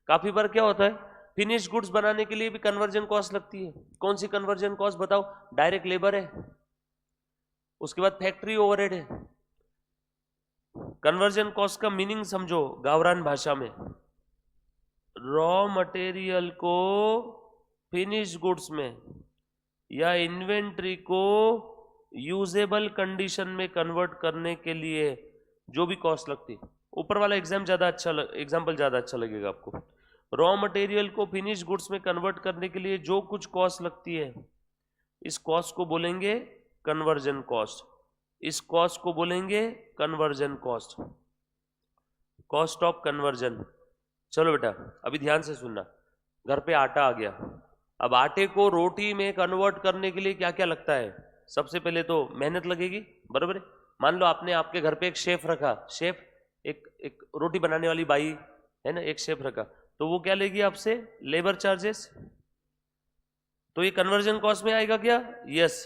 काफी बार क्या होता है, फिनिश गुड्स बनाने के लिए भी कन्वर्जन कॉस्ट लगती है। कौन सी कन्वर्जन कॉस्ट बताओ? डायरेक्ट लेबर है, उसके बाद फैक्ट्री ओवरहेड है। कन्वर्जन कॉस्ट का मीनिंग समझो गावरान भाषा में, रॉ मटेरियल को फिनिश गुड्स में या इन्वेंट्री को यूजेबल कंडीशन में कन्वर्ट करने के लिए जो भी कॉस्ट लगती। ऊपर वाला एग्जाम्पल ज्यादा अच्छा लगेगा आपको। रॉ मटेरियल को फिनिश गुड्स में कन्वर्ट करने के लिए जो कुछ कॉस्ट लगती है, इस कॉस्ट को बोलेंगे कन्वर्जन कॉस्ट। इस कॉस्ट को बोलेंगे conversion cost, cost of conversion. चलो बेटा अभी ध्यान से सुनना। घर पे आटा आ गया, अब आटे को रोटी में कन्वर्ट करने के लिए क्या क्या लगता है? सबसे पहले तो मेहनत लगेगी, बराबर है। मान लो आपने आपके घर पे एक शेफ रखा, शेफ एक रोटी बनाने वाली बाई है ना, एक शेफ रखा, तो वो क्या लेगी आपसे? Labour charges. तो ये कन्वर्जन कॉस्ट में आएगा क्या? यस।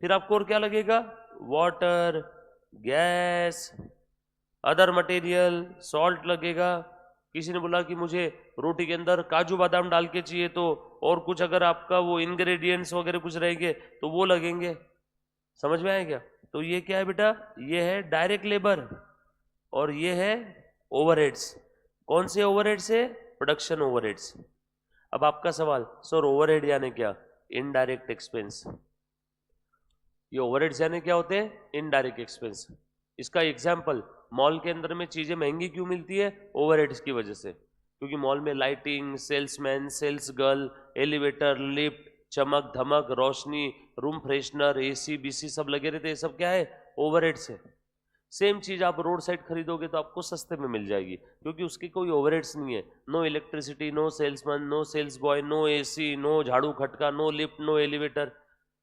फिर आपको और क्या लगेगा? Water, gas, other material, salt लगेगा। किसी ने बोला कि मुझे रोटी के अंदर काजू बादाम डाल के चाहिए, तो और कुछ अगर आपका वो इंग्रेडिएंट्स वगैरह कुछ रहेंगे तो वो लगेंगे। समझ में आया क्या? तो ये क्या है बेटा? ये है डायरेक्ट लेबर और ये है ओवरहेड्स। कौन से ओवरहेड्स है? Production overheads. अब आपका सवाल, सर ओवरहेड यानी क्या? Indirect expense. ये ओवरहेड्स यानी क्या होते हैं? Indirect expense. इसका एग्जाम्पल, मॉल के अंदर में चीजें महंगी क्यों मिलती है? ओवरहेड्स की वजह से। क्योंकि मॉल में lighting, salesman, sales girl, elevator, lift, चमक धमक, रोशनी, रूम फ्रेशनर, एसी बीसी सब लगे रहते हैं। सब क्या है? ओवरहेड्स है। सेम चीज आप रोड साइड खरीदोगे तो आपको सस्ते में मिल जाएगी, क्योंकि उसकी कोई ओवरहेड्स नहीं है। No electricity, no salesman, no sales boy, no AC, no झाड़ू खटका, no lift, no elevator,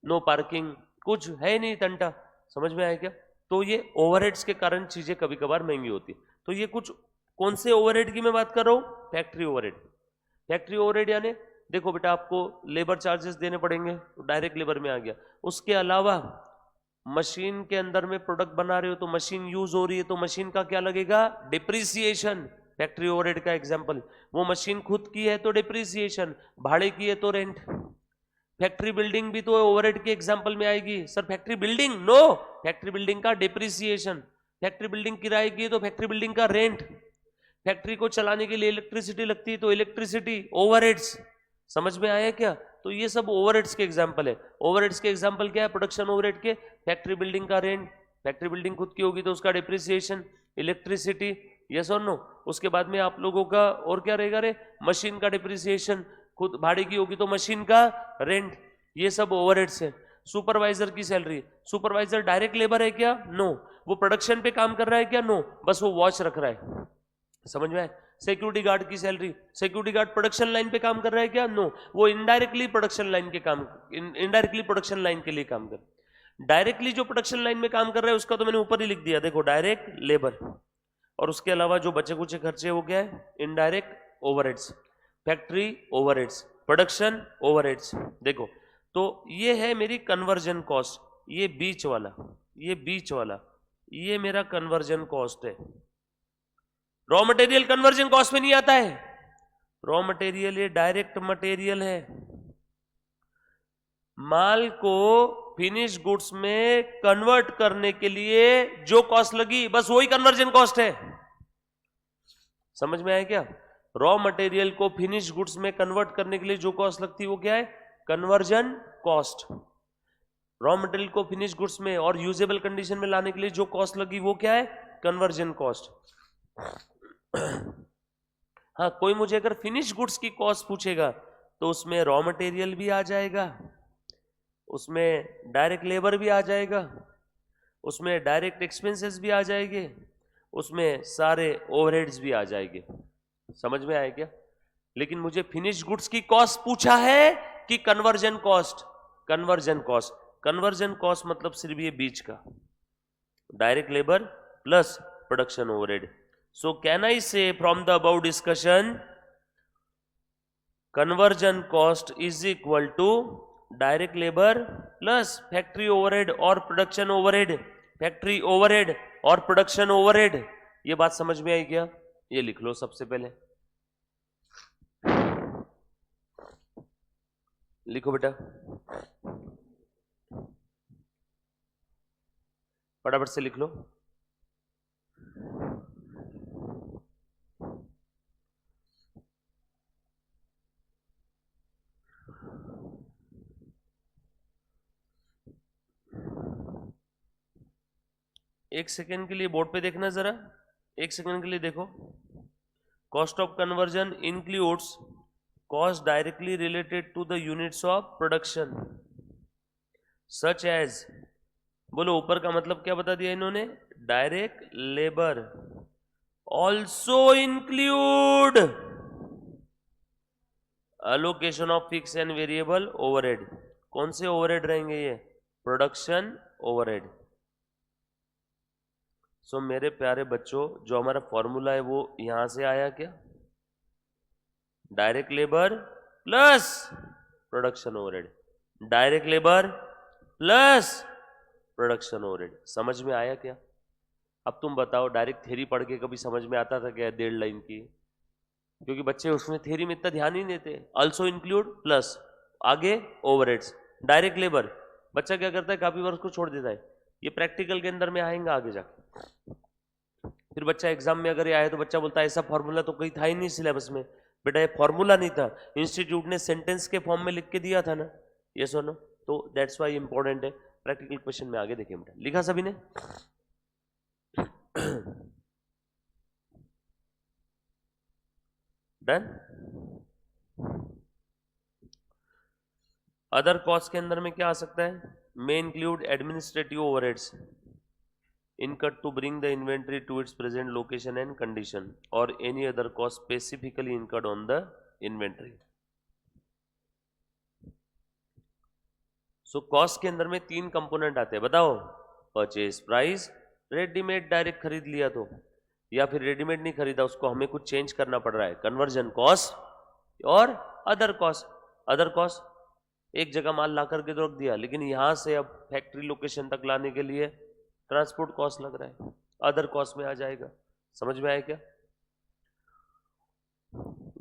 no parking, कुछ है नहीं टंटा। समझ में आया क्या? तो ये ओवरहेड्स के कारण चीजें कभी कभार महंगी होती है। तो ये कुछ कौन से ओवरहेड की मैं बात कर रहा हूं? Factory overhead. फैक्ट्री ओवरहेड यानी देखो बेटा, आपको लेबर चार्जेस देने पड़ेंगे, तो डायरेक्ट लेबर में आ गया। उसके अलावा मशीन के अंदर में प्रोडक्ट बना रहे हो तो मशीन यूज हो रही है, तो मशीन का क्या लगेगा? डिप्रिसिएशन। फैक्ट्री ओवरहेड का एग्जांपल, वो मशीन खुद की है तो डिप्रिसिएशन, भाड़े की है तो रेंट। फैक्ट्री बिल्डिंग भी तो ओवरहेड के एग्जांपल में आएगी। Sir factory building, no, factory building का डिप्रिसिएशन। फैक्ट्री बिल्डिंग किराए की है तो फैक्ट्री बिल्डिंग का रेंट। फैक्ट्री को चलाने के लिए इलेक्ट्रिसिटी लगती है तो इलेक्ट्रिसिटी, ओवरहेड्स। समझ में आया क्या? तो ये सब ओवरहेड्स के एग्जांपल है। ओवरहेड्स के एग्जांपल क्या है? प्रोडक्शन ओवरहेड के, फैक्ट्री बिल्डिंग का रेंट, फैक्ट्री बिल्डिंग खुद की होगी तो उसका डिप्रिसिएशन, इलेक्ट्रिसिटी, यस और नो। उसके बाद में आप लोगों का और क्या रहेगा रे? मशीन का डिप्रिसिएशन, खुद भाड़े की होगी तो मशीन का रेंट। ये सब ओवरहेड्स है। सुपरवाइजर की सैलरी, सुपरवाइजर डायरेक्ट लेबर है क्या? नो। वो प्रोडक्शन पे काम कर रहा है क्या? नो, बस वो वॉच रख रहा है। समझ में आए? सिक्योरिटी गार्ड की salary, security guard production line पे काम कर रहा है क्या? नो, वो इनडायरेक्टली प्रोडक्शन लाइन के काम, इनडायरेक्टली प्रोडक्शन लाइन के लिए काम कर। डायरेक्टली जो प्रोडक्शन लाइन में काम कर रहा है उसका तो मैंने ऊपर ही लिख दिया, देखो, डायरेक्ट लेबर। और उसके अलावा जो बचे कुछ खर्चे हो गया है indirect overheads, factory overheads, production overheads. देखो, तो ये है मेरी कन्वर्जन कॉस्ट, ये बीच वाला, ये बीच वाला, ये मेरा कन्वर्जन कॉस्ट है। रॉ मटेरियल कन्वर्जन कॉस्ट में नहीं आता है। रॉ मटेरियल ये डायरेक्ट मटेरियल है। माल को फिनिश गुड्स में कन्वर्ट करने के लिए जो कॉस्ट लगी, बस वही कन्वर्जन कॉस्ट है। समझ में आया क्या? रॉ मटेरियल को फिनिश गुड्स में कन्वर्ट करने के लिए जो कॉस्ट लगती है वो क्या है? Conversion cost. रॉ मटेरियल को फिनिश गुड्स में और यूजेबल कंडीशन में लाने के लिए जो कॉस्ट लगी वो क्या है? Conversion cost. हाँ, कोई मुझे अगर फिनिश गुड्स की कॉस्ट पूछेगा तो उसमें रॉ मटेरियल भी आ जाएगा, उसमें डायरेक्ट लेबर भी आ जाएगा, उसमें डायरेक्ट एक्सपेंसेस भी आ जाएंगे, उसमें सारे ओवरहेड्स भी आ जाएंगे। समझ में आया क्या? लेकिन मुझे फिनिश गुड्स की कॉस्ट पूछा है कि conversion cost? Conversion cost, conversion cost मतलब सिर्फ ये बीच का, direct labour plus production overhead. So can I say from the above discussion, conversion cost is equal to direct labor plus factory overhead और production overhead, factory overhead और production overhead। ये बात समझ में आई क्या? ये लिख लो सबसे पहले, लिखो बेटा, फटाफट से लिख लो। एक सेकेंड के लिए बोर्ड पे देखना जरा, एक सेकेंड के लिए देखो। Cost of conversion includes cost directly related to the units of production such as, बोलो ऊपर का मतलब क्या बता दिया इन्होंने? Direct labour. Also include allocation of fix and variable overhead. कौन से ओवरहेड रहेंगे ये? Production overhead. सो मेरे प्यारे बच्चों, जो हमारा फॉर्मूला है वो यहां से आया क्या? Direct labour plus production overhead, direct labour plus production overhead. समझ में आया क्या? अब तुम बताओ, डायरेक्ट थ्योरी पढ़ के कभी समझ में आता था क्या 1.5 लाइन की? क्योंकि बच्चे उसमें थ्योरी में इतना ध्यान ही नहीं देते। ऑल्सो इंक्लूड प्लस आगे ओवरहेड्स, डायरेक्ट लेबर, बच्चा क्या करता है? कॉपी वर्क को छोड़ देता है। ये प्रैक्टिकल के अंदर में आएगा आगे जाके। फिर बच्चा एग्जाम में अगर ये आया तो बच्चा बोलता है ऐसा फॉर्मूला तो कहीं था ही नहीं सिलेबस में। बेटा ये फॉर्मूला नहीं था, इंस्टीट्यूट ने सेंटेंस के फॉर्म में लिख के दिया था ना, ये सुनो। तो दैट्स वाई इंपॉर्टेंट है। प्रैक्टिकल क्वेश्चन में आगे देखिए बेटा, लिखा सभी ने? डन। अदर कॉस्ट के अंदर में क्या आ सकता है? May include administrative overheads, incurred to bring the inventory to its present location and condition, or any other cost specifically incurred on the inventory. So cost के अंदर में 3 कंपोनेंट आते हैं, बताओ। परचेज प्राइस, रेडीमेड डायरेक्ट खरीद लिया तो, या फिर रेडीमेड नहीं खरीदा उसको हमें कुछ चेंज करना पड़ रहा है, कन्वर्जन कॉस्ट, और अदर कॉस्ट। अदर कॉस्ट एक जगह माल ला करके तो रख दिया, लेकिन यहां से अब फैक्ट्री लोकेशन तक लाने के लिए ट्रांसपोर्ट कॉस्ट लग रहा है, अदर कॉस्ट में आ जाएगा। समझ में आया क्या?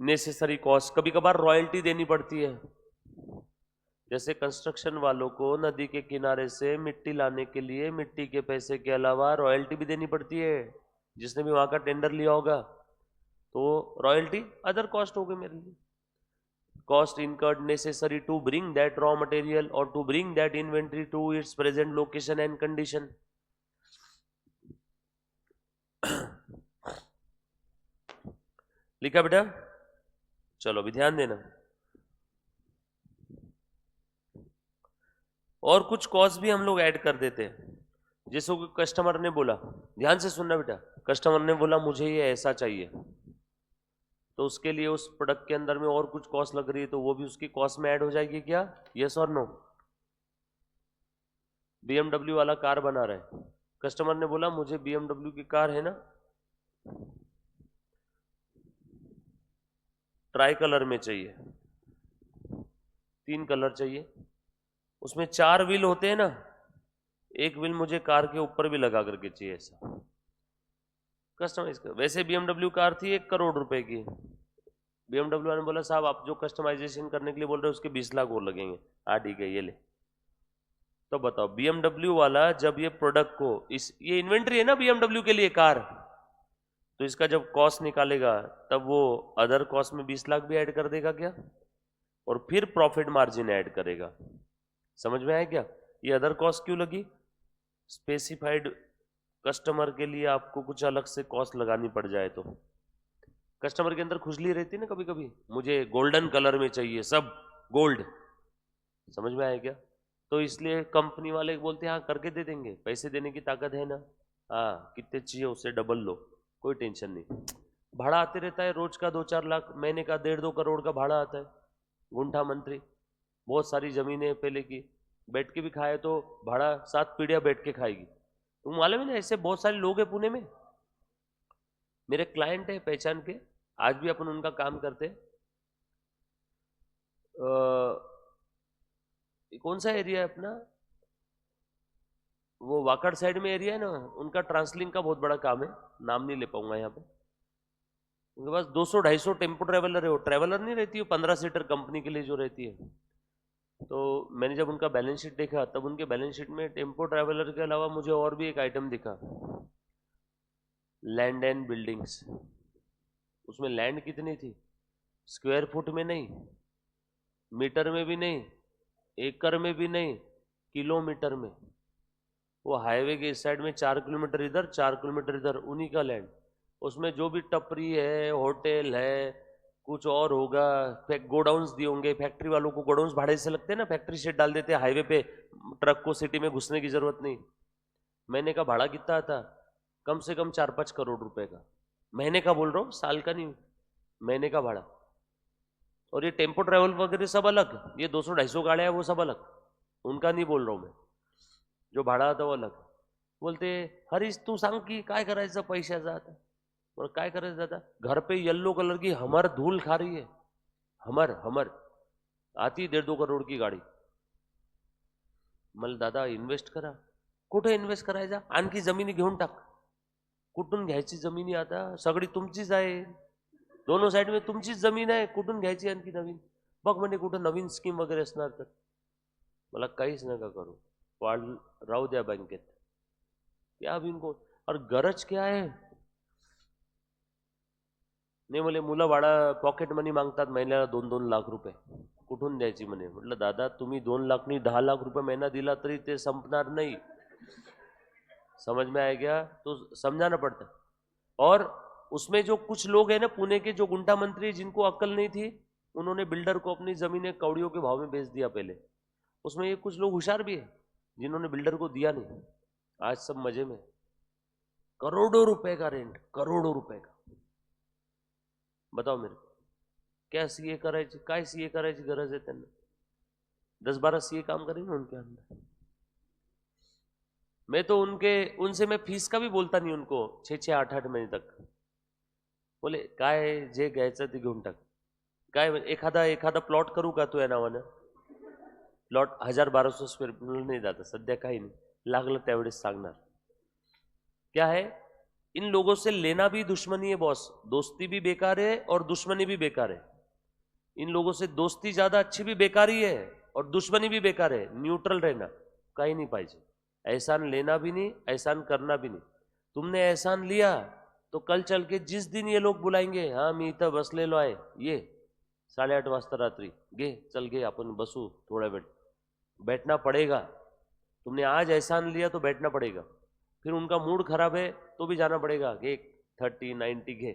नेसेसरी कॉस्ट, कभी कभार रॉयल्टी देनी पड़ती है, जैसे कंस्ट्रक्शन वालों को नदी के किनारे से मिट्टी लाने के लिए मिट्टी के पैसे के अलावा रॉयल्टी भी देनी पड़ती है, जिसने भी वहां का टेंडर लिया होगा, तो रॉयल्टी अदर कॉस्ट हो गई मेरे लिए। Cost incurred necessary to bring that raw material और to bring that inventory to its present location and condition. लिखा बेटा? चलो अभी ध्यान देना। और कुछ कॉस्ट भी हम लोग ऐड कर देते हैं, जैसे कि कस्टमर ने बोला, ध्यान से सुनना बेटा, कस्टमर ने बोला मुझे ये ऐसा चाहिए, तो उसके लिए उस प्रोडक्ट के अंदर में और कुछ कॉस्ट लग रही है, तो वो भी उसकी कॉस्ट में ऐड हो जाएगी क्या? यस और नो? BMW वाला कार बना रहा है, कस्टमर ने बोला मुझे BMW की कार है ना, ट्राई कलर में चाहिए, 3 कलर चाहिए, उसमें 4 व्हील होते हैं ना, एक व्हील मुझे कार के ऊपर भी लगा करके चाहिए, ऐसा कस्टमाइज कर। वैसे BMW कार थी 1 करोड़ रुपए की, BMW वाले ने बोला साहब आप जो कस्टमाइजेशन करने के लिए बोल रहे हो उसके 20 लाख और लगेंगे। हाँ ठीक है ये ले। तो बताओ BMW वाला जब ये प्रोडक्ट को ये इन्वेंट्री है ना BMW के लिए कार, तो इसका जब कॉस्ट निकालेगा तब वो अदर कॉस्ट में 20 लाख भी ऐड कर देगा क्या, और फिर प्रॉफिट मार्जिन ऐड करेगा। समझ में आया क्या? ये अदर कॉस्ट क्यों लगी? स्पेसिफाइड कस्टमर के लिए आपको कुछ अलग से कॉस्ट लगानी पड़ जाए तो। कस्टमर के अंदर खुजली रहती है ना कभी कभी, मुझे गोल्डन कलर में चाहिए, सब गोल्ड। समझ में आया क्या? तो इसलिए कंपनी वाले बोलते हैं हाँ करके दे देंगे, पैसे देने की ताकत है ना, हाँ कितने चाहिए उससे डबल लो, कोई टेंशन नहीं। भाड़ा आते रहता है रोज का 2-4 लाख, महीने का 1.5-2 करोड़ का भाड़ा आता है। गुंठा मंत्री, बहुत सारी जमीनें पहले की, बैठ के भी खाए तो भाड़ा 7 पीढ़ियां बैठ के खाएगी। तुम मालूम है ना, ऐसे बहुत सारे लोग हैं पुणे में, मेरे क्लाइंट है पहचान के, आज भी अपन उनका काम करते। कौन सा एरिया है अपना, वो वाकड़ साइड में एरिया है ना, उनका ट्रांसलिंक का बहुत बड़ा काम है, नाम नहीं ले पाऊंगा यहाँ पे। उनके पास 200-250 टेम्पो ट्रेवलर है, वो ट्रेवलर नहीं रहती, वो 15 सीटर कंपनी के लिए जो रहती है। तो मैंने जब उनका बैलेंस शीट देखा तब उनके बैलेंस शीट में टेम्पो ट्रैवलर के अलावा मुझे और भी एक आइटम दिखा, लैंड एंड बिल्डिंग्स। उसमें लैंड कितनी थी? स्क्वायर फुट में नहीं, मीटर में भी नहीं, एकड़ में भी नहीं, किलोमीटर में। वो हाईवे के इस साइड में 4 किलोमीटर इधर 4 किलोमीटर इधर, उन्हीं का लैंड। उसमें जो भी टपरी है, होटल है, कुछ और होगा, गोडाउन्स दिए होंगे, फैक्ट्री वालों को गोडाउन्स भाड़े से लगते हैं ना, फैक्ट्री शेड डाल देते हैं हाईवे पे, ट्रक को सिटी में घुसने की जरूरत नहीं। महीने का भाड़ा कितना आता? कम से कम 4-5 करोड़ रुपए का, महीने का बोल रहा हूँ, साल का नहीं, महीने का भाड़ा। और ये टेम्पो ट्रैवल वगैरह सब अलग, ये 200-250 गाड़ियां वो सब अलग, उनका नहीं बोल रहा हूँ मैं, जो भाड़ा आता वो अलग। बोलते हरीश तू सांग की काय करायचं पैशाचं आता, और काय करायचं दादा, घर पे येल्लो कलर की हमर धूल खा रही है, हमर हमर आती 1.5-2 करोड़ की गाडी। मला दादा इन्व्हेस्ट करा, कुठे इन्व्हेस्ट करायचा, आणखी जमिनी घेऊन टाक। कुठून घ्यायची जमिनी आता, सगळी तुमचीच आहे, दोनों साइड में तुमचीच जमीन आहे, कुठून घ्यायची आणखी नवीन, बघ म्हणे कुठं नवीन स्कीम वगैरे असणार तर। मला काहीच नका करू, वाढ राहू द्या बँकेत, क्या अभी इनको, और गरज क्या है? नाही म्हणे मुलं बाळा पॉकेट मनी मागतात महिन्याला 2-2 लाख रुपये, कुठून द्यायची म्हणे। म्हटलं दादा तुम्ही 2 लाख नहीं 10 लाख रुपये महीना दिला तरी ते संपणार नहीं। समझ में आया क्या? तो समझाना पड़ता। और उसमें जो कुछ लोग हैं ना पुणे के, जो गुंडा मंत्री, जिनको अक्ल नहीं थी, उन्होंने बिल्डर को अपनी जमीनें कौड़ियों के भाव में बेच दिया पहले। उसमें ये कुछ लोग होशियार भी है जिन्होंने बिल्डर को दिया नहीं, आज सब मजे में। करोड़ों रुपए का रेंट, करोड़ों रुपए का। बताओ मेरे को क्या सीए करायची, काय सीए करायची गरज आहे त्यांना? 10-12 सीए काम करेंगे उनके अंदर। मैं तो उनसे मैं फीस का भी बोलता नहीं उनको 6-6, 8-8 महीने तक। बोले काय जे घ्यायचं ते घेऊन टाक। काय एखादा प्लॉट करू का तू या नावानं? प्लॉट 1000-1200 स्क्वेअर फीट नाही जात सध्या, काही नाही, लागलं त्यावेळेस सांगणार। क्या है, इन लोगों से लेना भी दुश्मनी है बॉस, दोस्ती भी बेकार है और दुश्मनी भी बेकार है। इन लोगों से दोस्ती ज्यादा अच्छी भी बेकारी है और दुश्मनी भी बेकार है। न्यूट्रल रहना काही नहीं पाहिजे। एहसान लेना भी नहीं, एहसान करना भी नहीं। तुमने एहसान लिया तो कल चल के जिस दिन ये लोग बुलाएंगे, हाँ मी इथं बसलेलो आहे, ये 8:30 वाजता रात्री घे चल घे आपण बसू थोड़ा वेळ, बैठना पड़ेगा। तुमने आज एहसान लिया तो बैठना पड़ेगा। फिर उनका मूड खराब है तो भी जाना पड़ेगा कि 30-90 घे,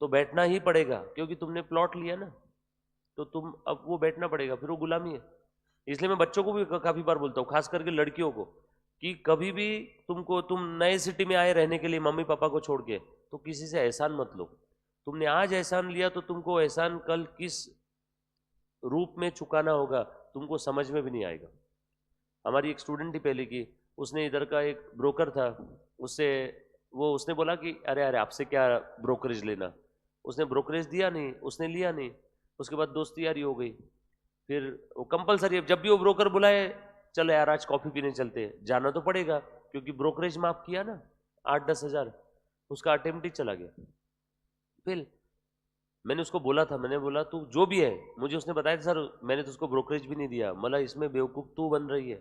तो बैठना ही पड़ेगा क्योंकि तुमने प्लॉट लिया ना, तो तुम अब वो बैठना पड़ेगा, फिर वो गुलामी है। इसलिए मैं बच्चों को भी काफी बार बोलता हूँ, खास करके लड़कियों को, कि कभी भी तुम नए सिटी में आए रहने के लिए मम्मी पापा को छोड़ के, तो किसी से एहसान मत लो। तुमने आज एहसान लिया तो तुमको एहसान कल किस रूप में चुकाना होगा तुमको समझ में भी नहीं आएगा। हमारी एक स्टूडेंट थी पहले की, उसने इधर का एक ब्रोकर था, उसने बोला कि अरे अरे आपसे क्या ब्रोकरेज लेना। उसने ब्रोकरेज दिया नहीं, उसने लिया नहीं, उसके बाद दोस्ती यारी हो गई। फिर वो कंपलसरी, जब भी वो ब्रोकर बुलाए, चलो यार आज कॉफी पीने चलते हैं, जाना तो पड़ेगा क्योंकि ब्रोकरेज माफ किया ना 8-10 हजार, उसका अटेम्प्ट ही चला गया। फिर मैंने उसको बोला था, मैंने बोला तू जो भी है, मुझे उसने बताया था सर मैंने तो उसको ब्रोकरेज भी नहीं दिया। मला इसमें बेवकूफ़ तू बन रही है,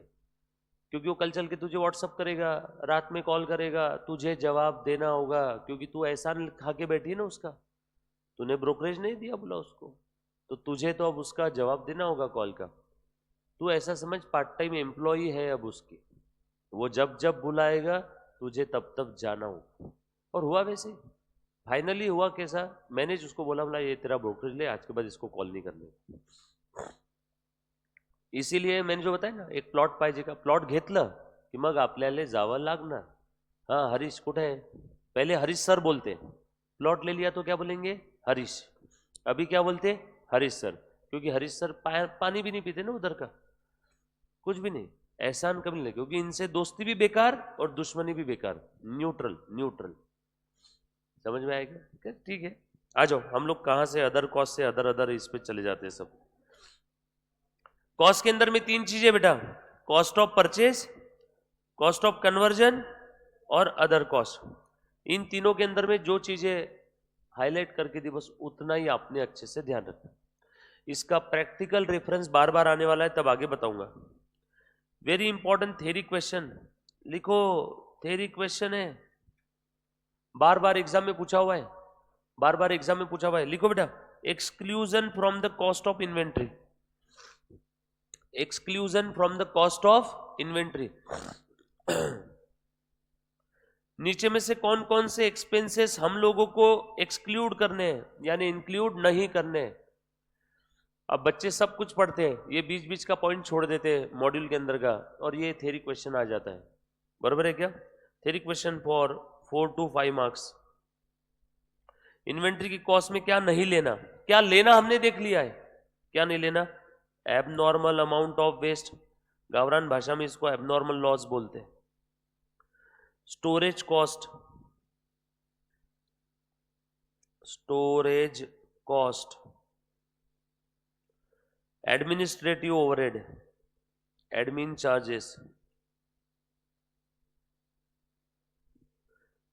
क्योंकि वो कल चल के तुझे व्हाट्सअप करेगा, रात में कॉल करेगा, तुझे जवाब देना होगा क्योंकि तू एहसान खा के बैठी है ना उसका, तूने ब्रोकरेज नहीं दिया बोला उसको, तो तुझे तो अब उसका जवाब देना होगा कॉल का। तू ऐसा समझ पार्ट टाइम एम्प्लॉई है अब उसकी, वो जब जब बुलाएगा तुझे तब तब जाना होगा। और हुआ वैसे, फाइनली हुआ कैसा, मैंने उसको बोला ये तेरा ब्रोकरेज ले, आज के बाद इसको कॉल नहीं करने। इसीलिए मैंने जो बताया ना, एक प्लॉट पाहिजे का, प्लॉट घेतलं की मग आपल्याला जावं लागणार। हाँ हरीश कुठे है, पहले हरीश सर बोलते, प्लॉट ले लिया तो क्या बोलेंगे हरीश, अभी क्या बोलते हरीश सर, क्योंकि हरीश सर पानी भी नहीं पीते ना उधर का, कुछ भी नहीं, एहसान कभी नहीं, क्योंकि इनसे दोस्ती भी बेकार और दुश्मनी भी बेकार, न्यूट्रल न्यूट्रल। समझ में आएगा? ठीक है, आ जाओ, हम लोग कहां से अदर कॉस्ट से अदर इस पे चले जाते हैं सब। कॉस्ट के अंदर में 3 चीजें बेटा, cost of purchase, cost of conversion और अदर कॉस्ट। इन तीनों के अंदर में जो चीजें हाईलाइट करके दी बस उतना ही आपने अच्छे से ध्यान रखना। इसका प्रैक्टिकल रेफरेंस बार बार आने वाला है, तब आगे बताऊंगा। वेरी इंपॉर्टेंट थ्योरी क्वेश्चन लिखो, थ्योरी क्वेश्चन है, बार बार एग्जाम में पूछा हुआ है, बार बार एग्जाम में पूछा हुआ है। लिखो बेटा, exclusion from the cost of inventory, exclusion from the cost of inventory. नीचे में से कौन कौन से एक्सपेंसेस हम लोगों को एक्सक्लूड करने हैं, यानी इंक्लूड नहीं करने हैं। अब बच्चे सब कुछ पढ़ते हैं, ये बीच बीच का पॉइंट छोड़ देते हैं मॉड्यूल के अंदर का, और ये थ्योरी क्वेश्चन आ जाता है। बराबर है क्या? Theory question for 4 to 5 marks. Inventory की कॉस्ट में क्या नहीं लेना, क्या लेना हमने देख लिया है, क्या नहीं लेना। एबनॉर्मल अमाउंट ऑफ वेस्ट, गावरान भाषा में इसको एबनॉर्मल लॉस बोलते हैं। Storage cost, storage cost, administrative overhead, admin charges,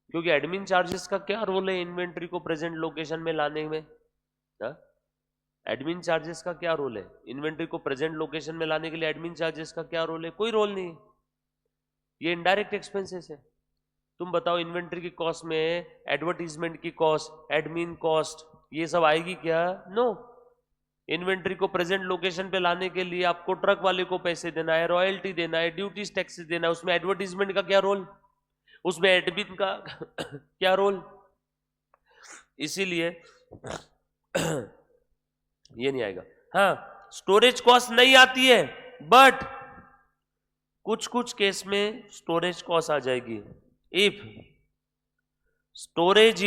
क्योंकि एडमिन चार्जेस का क्या रोल है इन्वेंट्री को प्रेजेंट लोकेशन में लाने में? एडमिन चार्जेस का क्या रोल है इन्वेंट्री को प्रेजेंट लोकेशन में लाने के लिए? एडमिन चार्जेस का क्या रोल है? कोई रोल नहीं, ये इनडायरेक्ट एक्सपेंसेस है। तुम बताओ इन्वेंट्री की कॉस्ट में एडवर्टीजमेंट की कॉस्ट, एडमिन कॉस्ट, ये सब आएगी क्या? नो। इन्वेंट्री को प्रेजेंट लोकेशन पे लाने के लिए आपको ट्रक वाले को पैसे देना है, रॉयल्टी देना है, ड्यूटीज टैक्सेस देना है, उसमें एडवर्टीजमेंट का क्या रोल, उसमें एडमिन का क्या रोल? इसीलिए ये नहीं आएगा। हाँ, स्टोरेज कॉस्ट नहीं आती है, बट कुछ कुछ केस में स्टोरेज कॉस्ट आ जाएगी। If storage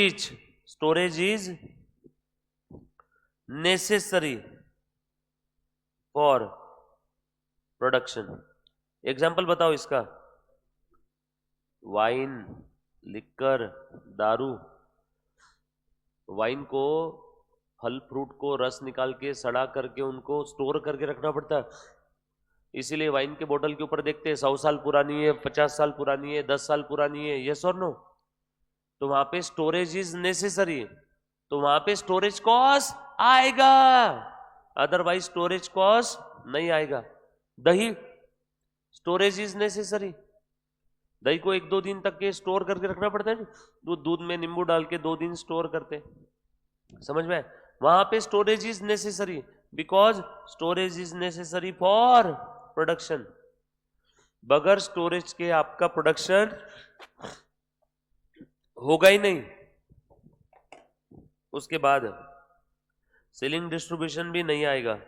is necessary for production. Example बताओ इसका। वाइन, लिक्कर, दारू। वाइन को, फल फ्रूट को रस निकाल के सड़ा करके उनको स्टोर करके रखना पड़ता है, इसीलिए वाइन के बोतल के ऊपर देखते हैं 100 साल पुरानी है, 50 साल पुरानी है, 10 साल पुरानी है, यस और नो। तो वहां पे स्टोरेज इज नेसेसरी, तो वहां पे स्टोरेज कॉस्ट आएगा, अदरवाइज स्टोरेज कॉस्ट नहीं आएगा। दही, स्टोरेज इज नेसेसरी, दही को 1-2 दिन तक के स्टोर करके रखना पड़ता है, दूध में नींबू डाल के 2 दिन स्टोर करते, समझ में। वहां पे storage is necessary because storage is necessary for production. बगैर स्टोरेज के आपका प्रोडक्शन होगा ही नहीं। उसके बाद सेलिंग डिस्ट्रीब्यूशन भी नहीं आएगा,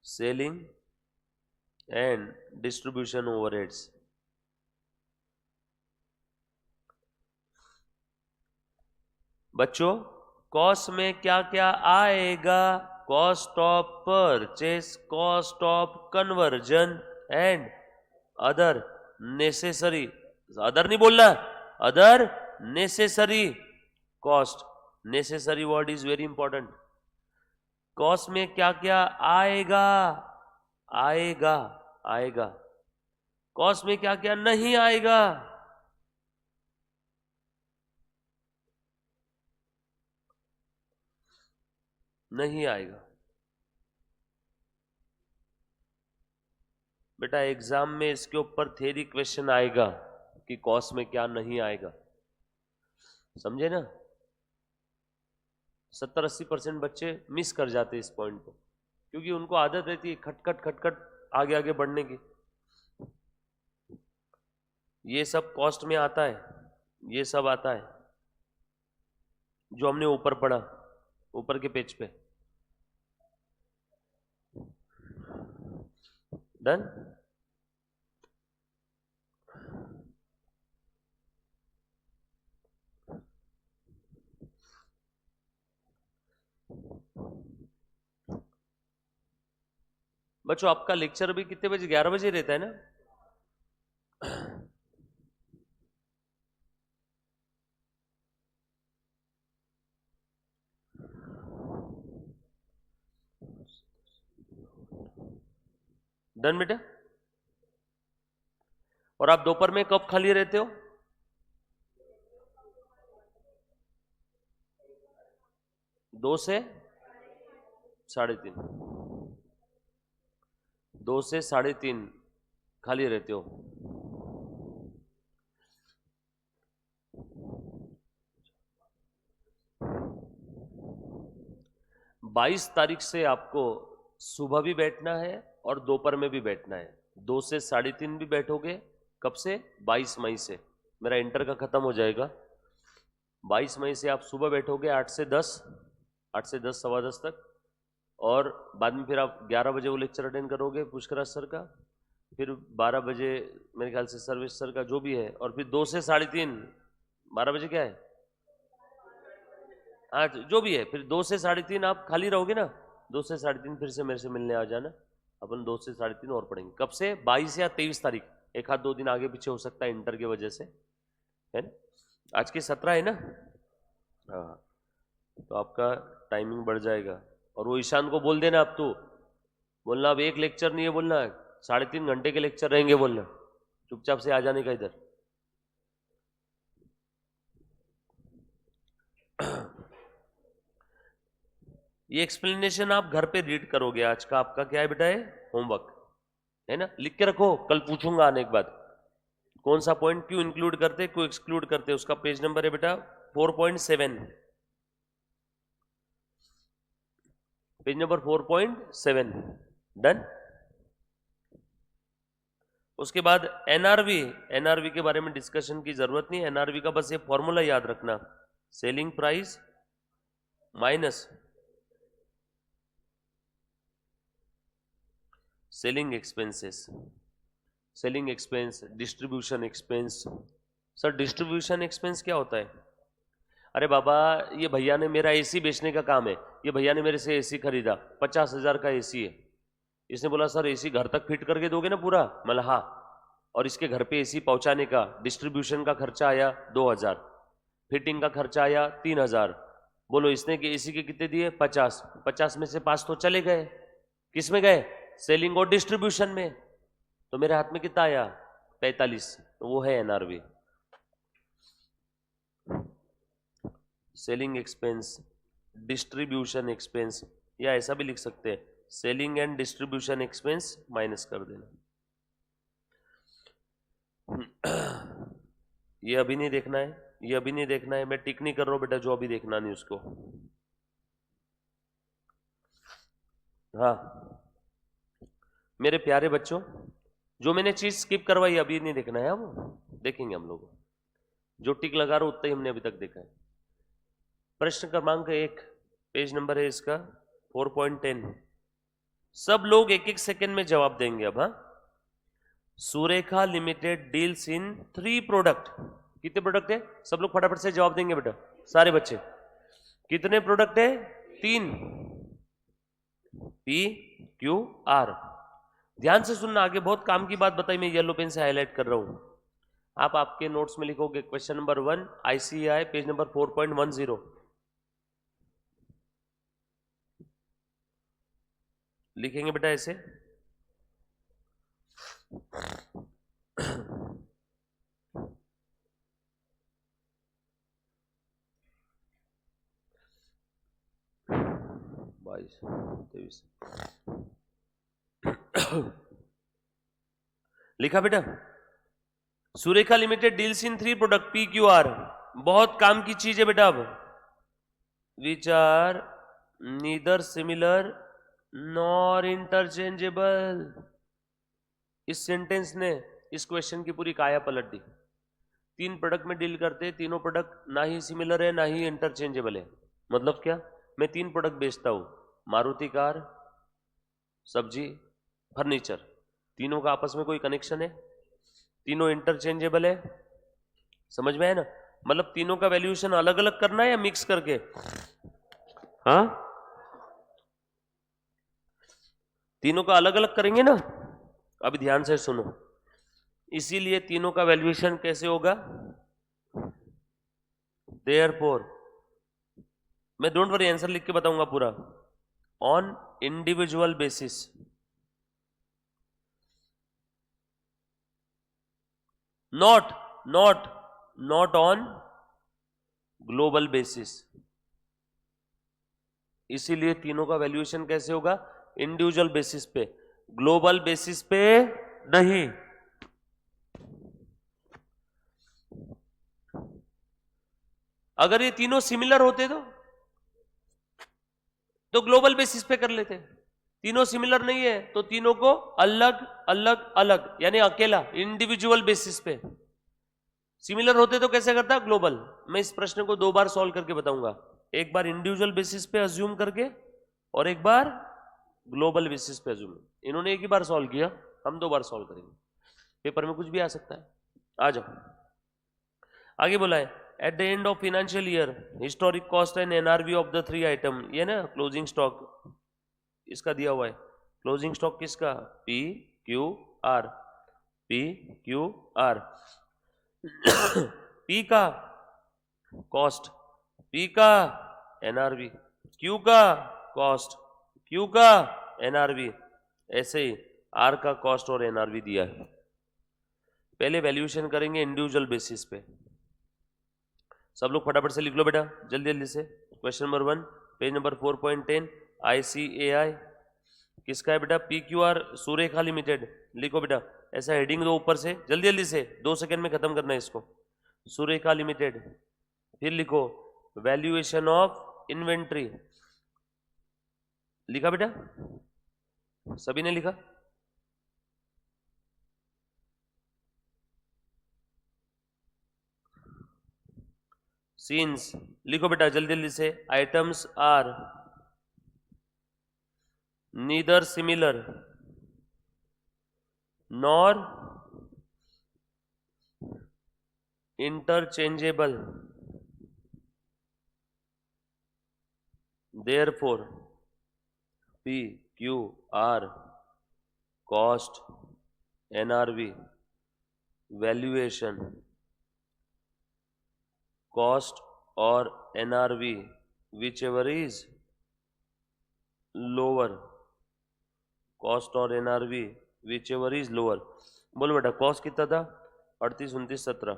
सेलिंग एंड डिस्ट्रीब्यूशन ओवरहेड्स। बच्चों कॉस्ट में क्या क्या आएगा? Cost of purchase, cost of conversion and other necessary, other नहीं बोलना, other necessary cost. Necessary word is very important. Cost में क्या क्या आएगा? आएगा, आएगा। कॉस्ट में क्या क्या नहीं आएगा? नहीं आएगा। बेटा एग्जाम में इसके ऊपर थ्योरी क्वेश्चन आएगा कि कॉस्ट में क्या नहीं आएगा, समझे ना। 70-80% बच्चे मिस कर जाते इस पॉइंट को, क्योंकि उनको आदत रहती है खटखट खटखट आगे आगे बढ़ने की। ये सब कॉस्ट में आता है, ये सब आता है जो हमने ऊपर पढ़ा, ऊपर के पेज पे। डन। बच्चों आपका लेक्चर अभी कितने बजे? 11 बजे रहता है ना? डन बेटा। और आप दोपहर में कब खाली रहते हो? 2 से 3:30, 2 से 3:30 खाली रहते हो। बाईस तारीख से आपको सुबह भी बैठना है और दोपहर में भी बैठना है। 2 से 3:30 भी बैठोगे। कब से? 22 मई से। मेरा इंटर का खत्म हो जाएगा। 22 मई से आप सुबह बैठोगे 8 से 10, 8 से 10, 10:15 तक। और बाद में फिर आप 11 बजे वो लेक्चर अटेंड करोगे पुष्कराज सर का, फिर 12 बजे मेरे ख्याल से सर्विस सर का जो भी है, और फिर 2 से 3:30, 12 बजे क्या है? हाँ जो भी है, फिर 2 से 3:30 आप खाली रहोगे ना। 2 से 3:30 फिर से मेरे से मिलने आ जाना, अपन 2 से 3:30 और पढ़ेंगे। कब से? 22 या 23 तारीख, 1-2 दिन आगे पीछे हो सकता है इंटर की वजह से, है ना। आज की 17 है ना? हाँ, तो आपका टाइमिंग बढ़ जाएगा। और वो ईशान को बोल देना, अब तो बोलना अब एक लेक्चर नहीं है बोलना, 3.5 घंटे के लेक्चर रहेंगे बोलना, चुपचाप से आ जाने का इधर। ये एक्सप्लेनेशन आप घर पे रीड करोगे। आज का आपका क्या है बेटा? है होमवर्क, है ना। लिख के रखो, कल पूछूंगा आने के बाद कौन सा पॉइंट क्यों इंक्लूड करते क्यों एक्सक्लूड करते। उसका पेज नंबर है बेटा 4.7, पेज नंबर 4.7। डन। उसके बाद एनआरवी, एनआरवी के बारे में डिस्कशन की जरूरत नहीं। एनआरवी का बस ये फॉर्मूला याद रखना, selling price minus selling expenses, selling expense, distribution expense, sir distribution expense क्या होता है? अरे बाबा, ये भैया ने मेरा एसी बेचने का काम है, ये भैया ने मेरे से एसी खरीदा, 50,000 का एसी है। इसने बोला सर एसी घर तक फिट करके दोगे ना पूरा? मतलब हाँ। और इसके घर पे एसी पहुंचाने का डिस्ट्रीब्यूशन का खर्चा आया 2,000, फिटिंग का खर्चा आया 3,000। बोलो इसने कि एसी के कितने दिए? 50। 50 में से 5 तो चले गए, किस में गए? सेलिंग और डिस्ट्रीब्यूशन में। तो मेरे हाथ में कितना आया? 45। तो वो है NRV. Selling expense, distribution expense, या ऐसा भी लिख सकते हैं, selling and distribution expense minus कर देना। ये अभी नहीं देखना है, ये अभी नहीं देखना है, मैं टिक नहीं कर रहा हूं बेटा, जो अभी देखना नहीं उसको। हाँ मेरे प्यारे बच्चों, जो मैंने चीज स्किप करवाई अभी नहीं देखना है, वो देखेंगे हम लोग। जो टिक लगा रहा हूं उतना ही हमने अभी तक देखा है। प्रश्न क्रमांक 1, पेज नंबर है इसका 4.10। सब लोग एक एक सेकंड में जवाब देंगे अब। हाँ, Surekha limited deals in 3 product. कितने प्रोडक्ट है? सब लोग फटाफट से जवाब देंगे बेटा, सारे बच्चे। कितने प्रोडक्ट है? 3। P Q are. ध्यान से सुनना, आगे बहुत काम की बात बताई, मैं येलो पेन से हाईलाइट कर रहा हूं। आप आपके नोट्स में लिखोगे question number 1 ICI page number 4.10। लिखेंगे बेटा ऐसे। बाईस 23 लिखा बेटा। Surekha limited deals in 3 product P Q R. बहुत काम की चीज है बेटा। अब which are neither similar nor interchangeable. इस सेंटेंस ने इस क्वेश्चन की पूरी काया पलट दी। 3 प्रोडक्ट में डील करते, तीनों प्रोडक्ट ना ही सिमिलर है ना ही इंटरचेंजेबल है। मतलब क्या? मैं 3 प्रोडक्ट बेचता हूं, मारुति कार, सब्जी, फर्नीचर। तीनों का आपस में कोई कनेक्शन है? तीनों इंटरचेंजेबल है? समझ में है ना? मतलब तीनों का वैल्यूएशन अलग अलग करना है या मिक्स करके? हाँ, तीनों का अलग अलग करेंगे ना। अभी ध्यान से सुनो, इसीलिए तीनों का वैल्यूएशन कैसे होगा? देयरफॉर, मैं डोंट वरी आंसर लिख के बताऊंगा पूरा। On individual basis, not not not on global basis. इसीलिए तीनों का वैल्यूएशन कैसे होगा? इंडिविजुअल बेसिस पे, ग्लोबल बेसिस पे नहीं। अगर ये तीनों सिमिलर होते तो ग्लोबल बेसिस पे कर लेते। तीनों सिमिलर नहीं है तो तीनों को अलग अलग अलग, यानी अकेला इंडिविजुअल बेसिस पे। सिमिलर होते तो कैसे करता? ग्लोबल। मैं इस प्रश्न को 2 बार सॉल्व करके बताऊंगा, एक बार इंडिविजुअल बेसिस पे अज्यूम करके और एक बार ग्लोबल बेसिस पे अज्यूम। इन्होंने एक ही बार सॉल्व किया, हम 2 बार सॉल्व करेंगे। पेपर में कुछ भी आ सकता है। आ जाओ, आगे बोला है at the end of financial year historic cost and NRV of the 3 item. ये ना क्लोजिंग स्टॉक इसका दिया हुआ है। क्लोजिंग स्टॉक किसका? P Q are, P Q are. P का कॉस्ट, पी का एनआरवी, क्यू का कॉस्ट, क्यू का एनआरवी। ऐसे ही आर का कॉस्ट और एनआरवी दिया है। पहले वैल्यूएशन करेंगे इंडिविजुअल बेसिस पे। सब लोग फटाफट से लिख लो बेटा, जल्दी जल्दी से। Question number 1 page number 4.10 ICAI किसका है बेटा? P Q are Surekha limited. लिखो बेटा, ऐसा हेडिंग दो ऊपर से, जल्दी जल्दी से, 2 सेकंड में खत्म करना है इसको। सुरेखा लिमिटेड, फिर लिखो वैल्यूएशन ऑफ इन्वेंट्री। लिखा बेटा? सभी ने लिखा? सीन्स लिखो बेटा जल्दी जल्दी से। Items are neither similar nor interchangeable, therefore P Q R cost NRV valuation cost or NRV whichever is lower, cost और NRV whichever is lower। बोलो बेटा कॉस्ट कितना था 38 29 17,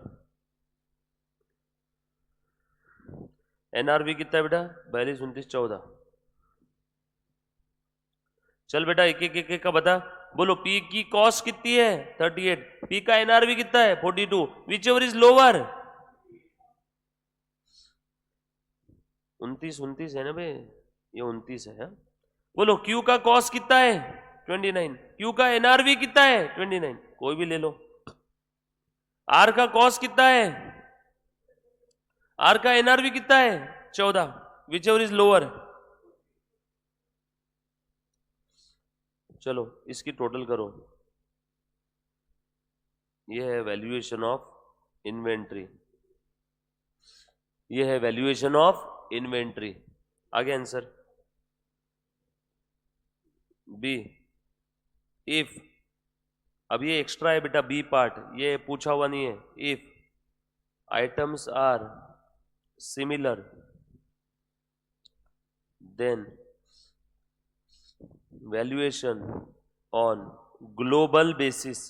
NRV कितना है बेटा 42 29 14। चल बेटा एक एक एक का बता। बोलो P की कॉस्ट कितनी है 38, P का NRV कितना है 42, whichever is lower 29 29 है ना बे, ये 29 है। बोलो Q का कॉस्ट कितना है 29, Q का NRV कितना है 29, कोई भी ले लो। R का कॉस्ट कितना है, R का NRV कितना है 14, whichever is lower। चलो इसकी टोटल करो, ये है वैल्यूएशन ऑफ इन्वेंट्री, ये है वैल्यूएशन ऑफ इन्वेंट्री। आगे आंसर बी। इफ, अब ये एक्स्ट्रा है बेटा बी पार्ट, ये पूछा हुआ नहीं है। If items are similar then valuation on global basis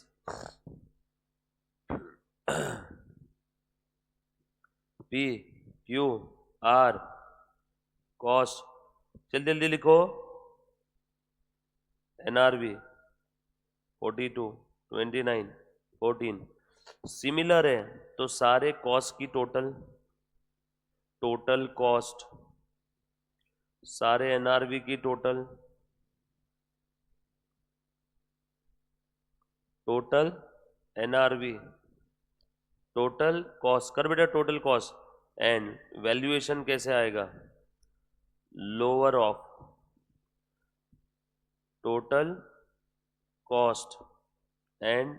P Q R cost, जल्दी जल्दी लिखो, NRV 42 29 14, सिमिलर है तो सारे कॉस्ट की टोटल कॉस्ट, सारे NRV की टोटल NRV टोटल कॉस्ट कर बेटा, टोटल कॉस्ट एंड वैल्यूएशन कैसे आएगा, lower of total cost and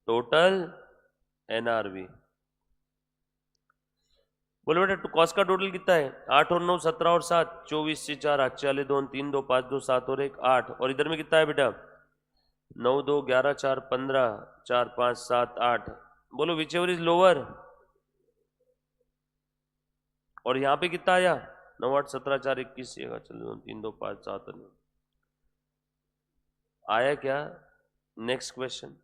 total NRV। बोलो बेटा कॉस्ट का टोटल कितना है 8 और 9 17 और 7 24 से 4 8 4 2 3 2 5 2 7 और 1 8, और इधर में कितना है बेटा 9 2 11 4 15 4 5 7 8। बोलो whichever is लोअर, और यहाँ पे कितना आया 9 8 17 4 21 चलो 3 2 5 7 आया क्या। नेक्स्ट क्वेश्चन,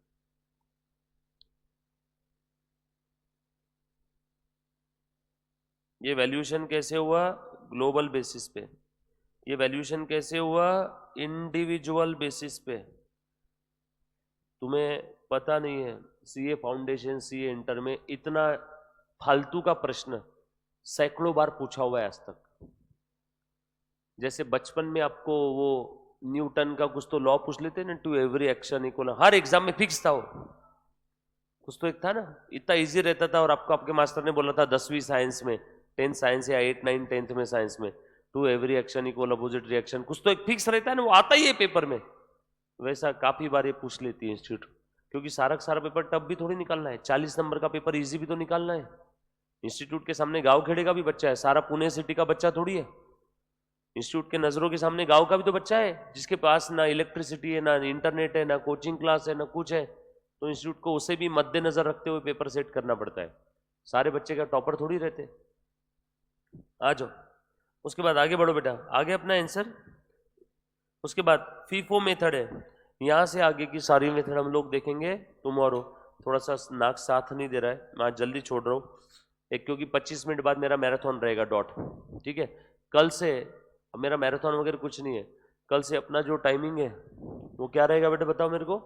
ये वैल्यूएशन कैसे हुआ ग्लोबल बेसिस पे, ये वैल्यूएशन कैसे हुआ इंडिविजुअल बेसिस पे। तुम्हें पता नहीं है सीए फाउंडेशन सीए इंटर में इतना फालतू का प्रश्न सैकड़ों बार पूछा हुआ है आज तक। जैसे बचपन में आपको वो न्यूटन का कुछ तो लॉ पूछ लेते ना, टू एवरी एक्शन इक्वल, हर एग्जाम में फिक्स था वो, कुछ तो एक था ना, इतना इजी रहता था। और आपको आपके मास्टर ने बोला था 10वीं साइंस में, 10th साइंस या 8 9 10th में साइंस में, to every action equal opposite reaction, कुछ तो एक फिक्स रहता है ना, वो आता ही है पेपर में। वैसा काफी बार ये पूछ लेती है इंस्टीट्यूट, क्योंकि सारा का सारा पेपर टफ भी थोड़ी निकालना है, 40 नंबर का पेपर इजी भी तो निकालना है। इंस्टीट्यूट के सामने गांव खेड़े का भी बच्चा है, सारा पुणे सिटी का बच्चा थोड़ी है। इंस्टीट्यूट के नजरों के सामने गांव का भी तो बच्चा है, जिसके पास ना इलेक्ट्रिसिटी है, ना इंटरनेट है, ना कोचिंग क्लास है, ना कुछ है। तो इंस्टीट्यूट को उसे भी मद्देनजर रखते हुए पेपर सेट करना पड़ता है। सारे बच्चे का टॉपर थोड़ी रहते। आ जाओ, उसके बाद आगे बढ़ो बेटा, आगे अपना आंसर। उसके बाद फीफो मेथड है, यहाँ से आगे की सारी मेथड हम लोग देखेंगे टुमारो। थोड़ा सा नाक साथ नहीं दे रहा है, मैं आज जल्दी छोड़ रहा हूँ एक, क्योंकि 25 मिनट बाद मेरा मैराथन रहेगा डॉट, ठीक है। कल से अब मेरा मैराथन वगैरह कुछ नहीं है, कल से अपना जो टाइमिंग है वो क्या रहेगा बेटा बताओ मेरे को।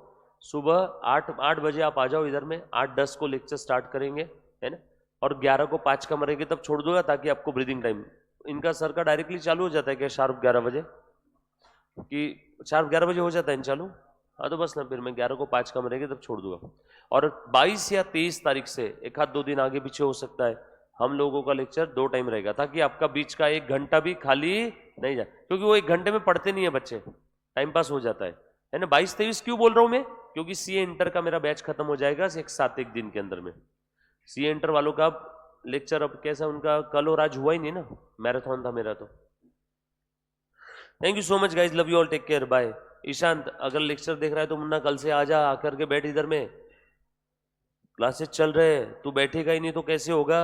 सुबह 8 बजे आप आ जाओ इधर में, 8:10 को लेक्चर स्टार्ट करेंगे, है ना, और 11 को 5 का मरेंगे तब छोड़ दूंगा, ताकि आपको ब्रीदिंग टाइम, इनका सर का डायरेक्टली चालू हो जाता है क्या शार्प 11 बजे, कि शार्प 11 बजे हो जाता है चालू। हाँ तो बस ना, फिर मैं 11 को 5 का मरेंगे तब छोड़ दूंगा। और 22 या 23 तारीख से एक आध 2 दिन आगे पीछे हो सकता है, हम लोगों का लेक्चर 2 टाइम रहेगा, ताकि आपका बीच का 1 घंटा भी खाली नहीं जाए, क्योंकि वो 1 घंटे में पढ़ते नहीं है बच्चे, टाइम पास हो जाता है ना। 22-23 क्यों बोल रहा हूं मैं, क्योंकि सीए इंटर का मेरा बैच खत्म हो जाएगा एक साथ 1 दिन के अंदर में। सी एंटर वालों का लेक्चर अब कैसा उनका कल और आज हुआ ही नहीं ना, मैराथन था मेरा तो। Thank you so much guys, love you all, take care, bye. Ishant अगर लेक्चर देख रहा है तो मुन्ना कल से आजा, आकर के बैठ इधर में, क्लासेस चल रहे हैं, तू बैठेगा ही नहीं तो कैसे होगा।